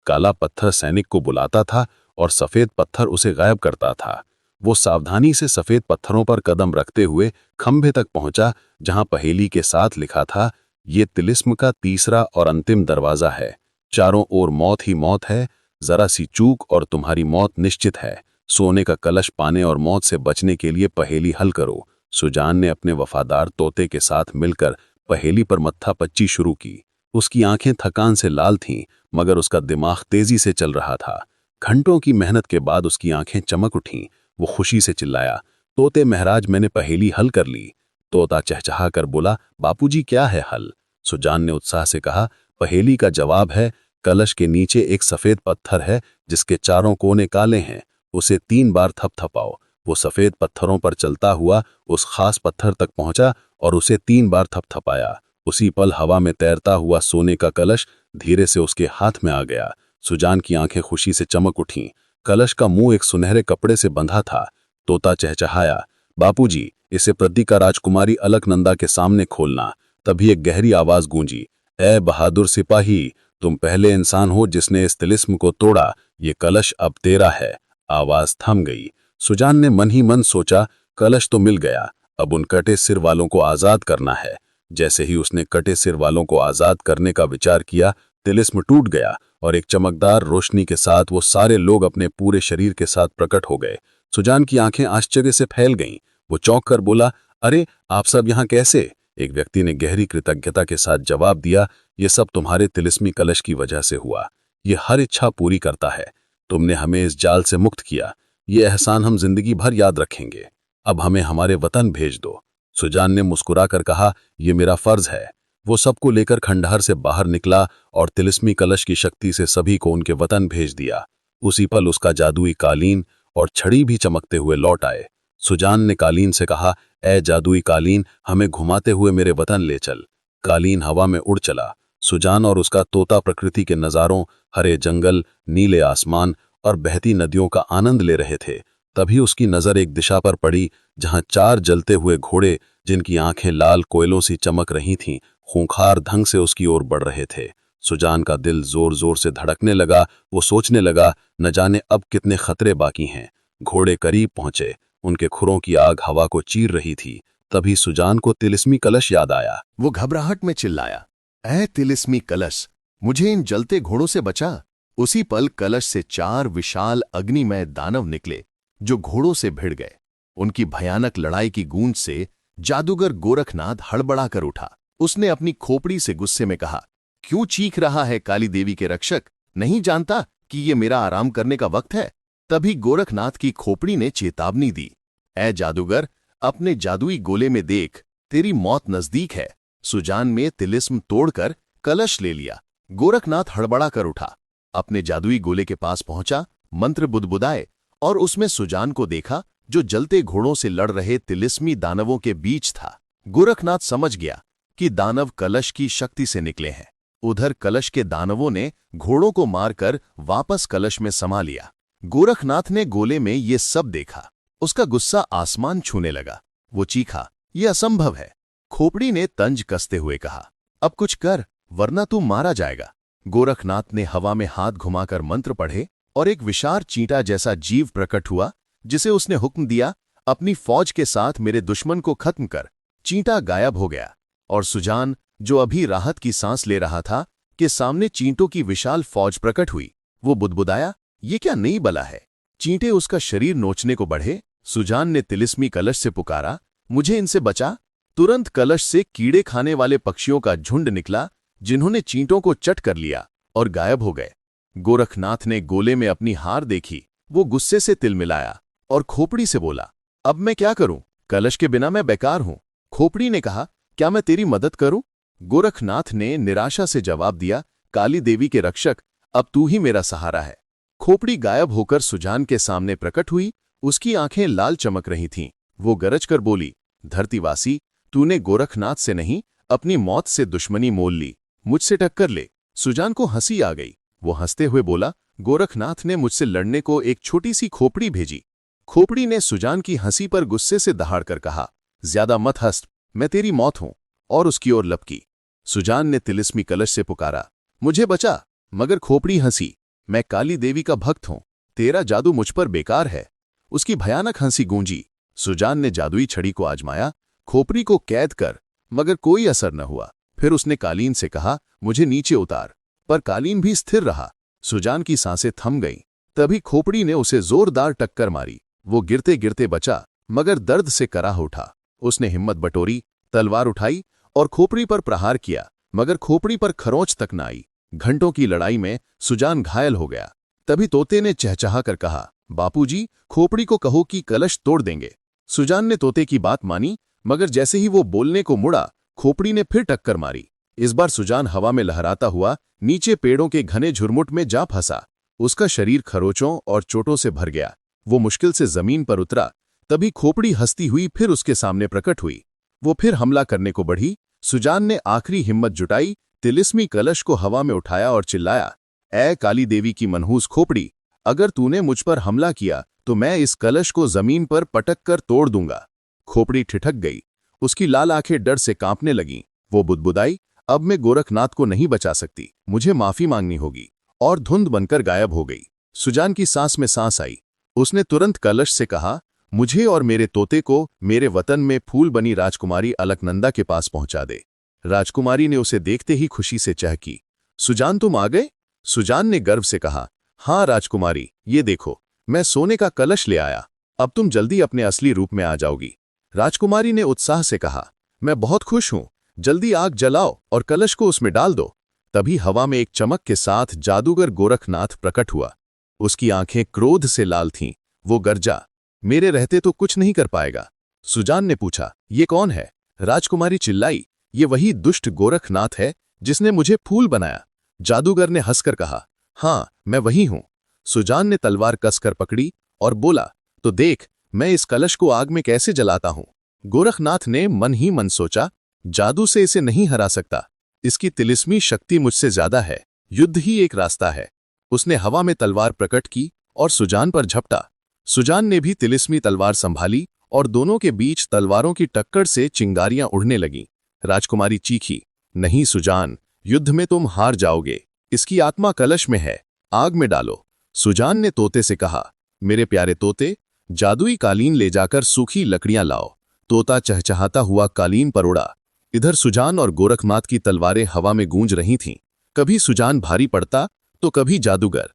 काला पत्थर सैनिक को बुलाता था और सफेद पत्थर उसे गायब करता था। वो सावधानी से सफेद पत्थरों पर कदम रखते हुए खंभे तक पहुंचा, जहां पहेली के साथ लिखा था, ये तिलिस्म का तीसरा और अंतिम दरवाजा है। चारों ओर मौत ही मौत है, जरा सी चूक और तुम्हारी मौत निश्चित है। सोने का कलश पाने और मौत से बचने के लिए पहेली हल करो। सुजान ने अपने वफादार तोते के साथ मिलकर पहेली पर मत्थापच्ची शुरू की। उसकी आंखें थकान से लाल थीं, मगर उसका दिमाग तेजी से चल रहा था। घंटों की मेहनत के बाद उसकी आंखें चमक उठीं। वो खुशी से चिल्लाया, तोते महाराज, मैंने पहेली हल कर ली। तोता चहचहा कर बोला, बापूजी क्या है हल? सुजान ने उत्साह से कहा, पहेली का जवाब है, कलश के नीचे एक सफेद पत्थर है जिसके चारों कोने काले हैं। उसे 3 बार थपथपाओ। वो सफेद पत्थरों पर चलता हुआ उस खास पत्थर तक पहुंचा और उसे 3 बार थपथपाया। उसी पल हवा में तैरता हुआ सोने का कलश धीरे से उसके हाथ में आ गया। सुजान की आंखें खुशी से चमक उठीं। कलश का मुंह एक सुनहरे कपड़े से बंधा था। तोता चहचहाया, बापूजी, इसे प्रतिका राजकुमारी अलकनंदा के सामने खोलना। तभी एक गहरी आवाज गूंजी, ए बहादुर सिपाही, तुम पहले इंसान हो जिसने इस तिलिस्म को तोड़ा। ये कलश अब तेरा है। आवाज थम गई। सुजान ने मन ही मन सोचा, कलश तो मिल गया, अब उन कटे सिर वालों को आजाद करना है। जैसे ही उसने कटे सिर वालों को आजाद करने का विचार किया, तिलिस्म टूट गया और एक चमकदार रोशनी के साथ वो सारे लोग अपने पूरे शरीर के साथ प्रकट हो गए। सुजान की आंखें आश्चर्य से फैल गईं। वो चौंक कर बोला, अरे आप सब यहाँ कैसे? एक व्यक्ति ने गहरी कृतज्ञता के साथ जवाब दिया, ये सब तुम्हारे तिलिस्मी कलश की वजह से हुआ। ये हर इच्छा पूरी करता है। तुमने हमें इस जाल से मुक्त किया। ये एहसान हम जिंदगी भर याद रखेंगे। अब हमें हमारे वतन भेज दो। सुजान ने मुस्कुराकर कहा, यह मेरा फर्ज है। वो सबको लेकर खंडहर से बाहर निकला और तिलिस्मी कलश की शक्ति से सभी को उनके वतन भेज दिया। उसी पल उसका जादुई कालीन और छड़ी भी चमकते हुए लौट आए। सुजान ने कालीन से कहा, ए जादुई कालीन, हमें घुमाते हुए मेरे वतन ले चल। कालीन हवा में उड़ चला। सुजान और उसका तोता प्रकृति के नज़ारों, हरे जंगल, नीले आसमान और बहती नदियों का आनंद ले रहे थे। तभी उसकी नज़र एक दिशा पर पड़ी जहां 4 जलते हुए घोड़े, जिनकी आंखें लाल कोयलों सी चमक रही थीं, खूंखार ढंग से उसकी ओर बढ़ रहे थे। सुजान का दिल जोर जोर से धड़कने लगा। वो सोचने लगा, न जाने अब कितने खतरे बाकी हैं। घोड़े करीब पहुंचे। उनके खुरों की आग हवा को चीर रही थी। तभी सुजान को तिलिस्मी कलश याद आया। वो घबराहट में चिल्लाया, ऐ तिलिस्मी कलश, मुझे इन जलते घोड़ों से बचा। उसी पल कलश से 4 विशाल अग्निमय दानव निकले, जो घोड़ों से भिड़ गए। उनकी भयानक लड़ाई की गूंज से जादूगर गोरखनाथ हड़बड़ा कर उठा। उसने अपनी खोपड़ी से गुस्से में कहा, क्यों चीख रहा है काली देवी के रक्षक? नहीं जानता कि ये मेरा आराम करने का वक्त है? तभी गोरखनाथ की खोपड़ी ने चेतावनी दी, ऐ जादूगर, अपने जादुई गोले में देख, तेरी मौत नजदीक है। सुजान में तिलिस्म तोड़कर कलश ले लिया। गोरखनाथ हड़बड़ा कर उठा, अपने जादुई गोले के पास पहुंचा, मंत्र बुदबुदाए और उसमें सुजान को देखा, जो जलते घोड़ों से लड़ रहे तिलिस्मी दानवों के बीच था। गोरखनाथ समझ गया कि दानव कलश की शक्ति से निकले हैं। उधर कलश के दानवों ने घोड़ों को मारकर वापस कलश में समा लिया। गोरखनाथ ने गोले में ये सब देखा। उसका गुस्सा आसमान छूने लगा। वो चीखा, यह असंभव है। खोपड़ी ने तंज कसते हुए कहा, अब कुछ कर, वरना तू मारा जाएगा। गोरखनाथ ने हवा में हाथ घुमाकर मंत्र पढ़े और एक विशाल चींटा जैसा जीव प्रकट हुआ, जिसे उसने हुक्म दिया, अपनी फौज के साथ मेरे दुश्मन को खत्म कर। चींटा गायब हो गया और सुजान, जो अभी राहत की सांस ले रहा था, के सामने चींटों की विशाल फौज प्रकट हुई। वो बुदबुदाया, ये क्या नई बला है? चींटे उसका शरीर नोचने को बढ़े। सुजान ने तिलिस्मी कलश से पुकारा, मुझे इनसे बचा। तुरंत कलश से कीड़े खाने वाले पक्षियों का झुंड निकला, जिन्होंने चींटों को चट कर लिया और गायब हो गए। गोरखनाथ ने गोले में अपनी हार देखी। वो गुस्से से तिलमिलाया और खोपड़ी से बोला, अब मैं क्या करूं? कलश के बिना मैं बेकार हूं। खोपड़ी ने कहा, क्या मैं तेरी मदद करूं? गोरखनाथ ने निराशा से जवाब दिया, काली देवी के रक्षक, अब तू ही मेरा सहारा है। खोपड़ी गायब होकर सुजान के सामने प्रकट हुई। उसकी आंखें लाल चमक रही थीं। वो गरज कर बोली, धरतीवासी, तूने गोरखनाथ से नहीं, अपनी मौत से दुश्मनी मोल ली। मुझसे टक्कर ले। सुजान को हंसी आ गई। वो हंसते हुए बोला, गोरखनाथ ने मुझसे लड़ने को एक छोटी सी खोपड़ी भेजी। खोपड़ी ने सुजान की हंसी पर गुस्से से दहाड़कर कहा, ज्यादा मत हंस, मैं तेरी मौत हूं, और उसकी ओर लपकी। सुजान ने तिलिस्मी कलश से पुकारा, मुझे बचा, मगर खोपड़ी हंसी, मैं काली देवी का भक्त हूं, तेरा जादू मुझ पर बेकार है। उसकी भयानक हंसी गूंजी। सुजान ने जादुई छड़ी को आजमाया, खोपड़ी को कैद कर, मगर कोई असर न हुआ। फिर उसने कालीन से कहा, मुझे नीचे उतार, पर कालीन भी स्थिर रहा। सुजान की सांसें थम गईं। तभी खोपड़ी ने उसे जोरदार टक्कर मारी। वो गिरते गिरते बचा, मगर दर्द से कराह उठा। उसने हिम्मत बटोरी, तलवार उठाई और खोपड़ी पर प्रहार किया, मगर खोपड़ी पर खरोंच तक न आई। घंटों की लड़ाई में सुजान घायल हो गया। तभी तोते ने चहचहाकर कहा, बापूजी, खोपड़ी को कहो कि कलश तोड़ देंगे। सुजान ने तोते की बात मानी, मगर जैसे ही वो बोलने को मुड़ा, खोपड़ी ने फिर टक्कर मारी। इस बार सुजान हवा में लहराता हुआ नीचे पेड़ों के घने झुरमुट में जा फंसा। उसका शरीर खरोचों और चोटों से भर गया। वो मुश्किल से जमीन पर उतरा। तभी खोपड़ी हंसती हुई फिर उसके सामने प्रकट हुई। वो फिर हमला करने को बढ़ी। सुजान ने आखिरी हिम्मत जुटाई, तिलिस्मी कलश को हवा में उठाया और चिल्लाया, ऐ काली देवी की मनहूस खोपड़ी, अगर तूने मुझ पर हमला किया तो मैं इस कलश को जमीन पर पटक कर तोड़ दूंगा। खोपड़ी ठिठक गई। उसकी लाल आंखें डर से कांपने लगीं। वो बुदबुदाई, अब मैं गोरखनाथ को नहीं बचा सकती, मुझे माफी मांगनी होगी, और धुंध बनकर गायब हो गई। सुजान की सांस में सांस आई। उसने तुरंत कलश से कहा, मुझे और मेरे तोते को मेरे वतन में फूल बनी राजकुमारी अलकनंदा के पास पहुंचा दे। राजकुमारी ने उसे देखते ही खुशी से चहकी, सुजान तुम आ गए? सुजान ने गर्व से कहा, हाँ राजकुमारी, ये देखो, मैं सोने का कलश ले आया, अब तुम जल्दी अपने असली रूप में आ जाओगी। राजकुमारी ने उत्साह से कहा, मैं बहुत खुश हूं, जल्दी आग जलाओ और कलश को उसमें डाल दो। तभी हवा में एक चमक के साथ जादूगर गोरखनाथ प्रकट हुआ। उसकी आंखें क्रोध से लाल थीं। वो गरजा, मेरे रहते तो कुछ नहीं कर पाएगा। सुजान ने पूछा, ये कौन है? राजकुमारी चिल्लाई, ये वही दुष्ट गोरखनाथ है जिसने मुझे फूल बनाया। जादूगर ने हंसकर कहा, हाँ मैं वही हूं। सुजान ने तलवार कसकर पकड़ी और बोला, तो देख मैं इस कलश को आग में कैसे जलाता हूं। गोरखनाथ ने मन ही मन सोचा, जादू से इसे नहीं हरा सकता, इसकी तिलिस्मी शक्ति मुझसे ज्यादा है, युद्ध ही एक रास्ता है। उसने हवा में तलवार प्रकट की और सुजान पर झपटा। सुजान ने भी तिलिस्मी तलवार संभाली और दोनों के बीच तलवारों की टक्कर से चिंगारियां उड़ने लगीं। राजकुमारी चीखी, नहीं सुजान, युद्ध में तुम हार जाओगे, इसकी आत्मा कलश में है, आग में डालो। सुजान ने तोते से कहा, मेरे प्यारे तोते, जादुई कालीन ले जाकर सूखी लकड़ियां लाओ। तोता चहचहाता हुआ कालीन पर उड़ा। इधर सुजान और गोरखनाथ की तलवारें हवा में गूंज रही थीं। कभी सुजान भारी पड़ता तो कभी जादूगर।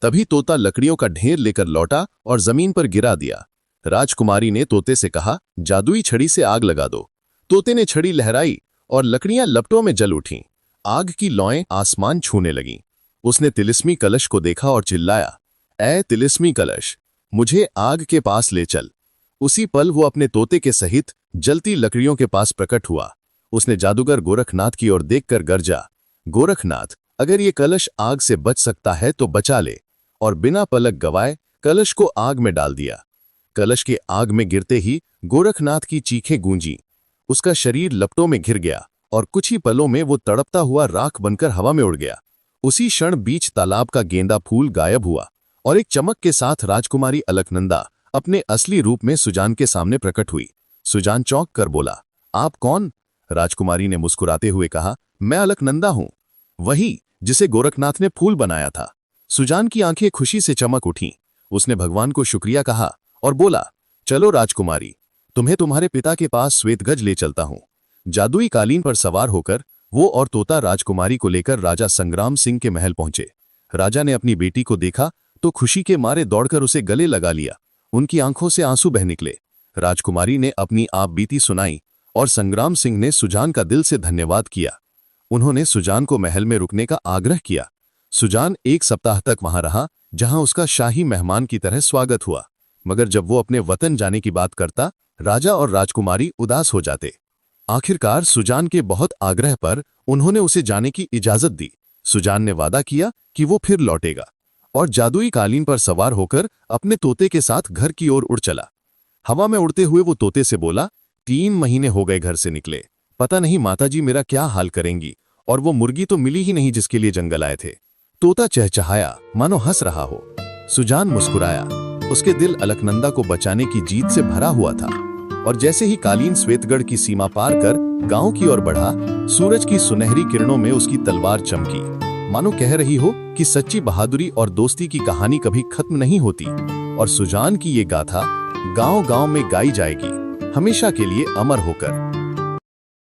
तभी तोता लकड़ियों का ढेर लेकर लौटा और जमीन पर गिरा दिया। राजकुमारी ने तोते से कहा, जादुई छड़ी से आग लगा दो। तोते ने छड़ी लहराई और लकड़ियां लपटों में जल उठीं। आग की लौएं आसमान छूने लगीं। उसने तिलिस्मी कलश को देखा और चिल्लाया, ऐ तिलिस्मी कलश, मुझे आग के पास ले चल। उसी पल वो अपने तोते के सहित जलती लकड़ियों के पास प्रकट हुआ। उसने जादूगर गोरखनाथ की ओर देखकर गरजा, गोरखनाथ, अगर ये कलश आग से बच सकता है तो बचा ले। और बिना पलक गवाए कलश को आग में डाल दिया। कलश के आग में गिरते ही गोरखनाथ की चीखें गूंजी। उसका शरीर लपटों में घिर गया और कुछ ही पलों में वो तड़पता हुआ राख बनकर हवा में उड़ गया। उसी क्षण बीच तालाब का गेंदा फूल गायब हुआ और एक चमक के साथ राजकुमारी अलकनंदा अपने असली रूप में सुजान के सामने प्रकट हुई। सुजान चौंक कर बोला, आप कौन? राजकुमारी ने मुस्कुराते हुए कहा, मैं अलकनंदा हूं, वही जिसे गोरखनाथ ने फूल बनाया था। सुजान की आंखें खुशी से चमक उठीं। उसने भगवान को शुक्रिया कहा और बोला, चलो राजकुमारी, तुम्हें तुम्हारे पिता के पास श्वेतगज ले चलता हूं। जादुई कालीन पर सवार होकर वो और तोता राजकुमारी को लेकर राजा संग्राम सिंह के महल पहुंचे। राजा ने अपनी बेटी को देखा तो खुशी के मारे दौड़कर उसे गले लगा लिया। उनकी आंखों से आंसू बह निकले। राजकुमारी ने अपनी आप बीती सुनाई और संग्राम सिंह ने सुजान का दिल से धन्यवाद किया। उन्होंने सुजान को महल में रुकने का आग्रह किया। सुजान 1 सप्ताह तक वहां रहा, जहां उसका शाही मेहमान की तरह स्वागत हुआ। मगर जब वो अपने वतन जाने की बात करता, राजा और राजकुमारी उदास हो जाते। आखिरकार सुजान के बहुत आग्रह पर उन्होंने उसे जाने की इजाजत दी। सुजान ने वादा किया कि वो फिर लौटेगा और जादुई कालीन पर सवार होकर अपने तोते के साथ घर की ओर उड़ चला। हवा में उड़ते हुए वो तोते से बोला, 3 महीने हो गए घर से निकले, पता नहीं माताजी मेरा क्या हाल करेंगी, और वो मुर्गी तो मिली ही नहीं जिसके लिए जंगल आए थे। तोता चहचहाया, मानो हंस रहा हो। सुजान मुस्कुराया। उसके दिल अलकनंदा को बचाने की जीत से भरा हुआ था। और जैसे ही कालीन श्वेतगढ़ की सीमा पार कर गांव की ओर बढ़ा, सूरज की सुनहरी किरणों में उसकी तलवार चमकी, मानो कह रही हो कि सच्ची बहादुरी और दोस्ती की कहानी कभी खत्म नहीं होती। और सुजान की ये गाथा गांव-गांव में गाई जाएगी, हमेशा के लिए अमर होकर।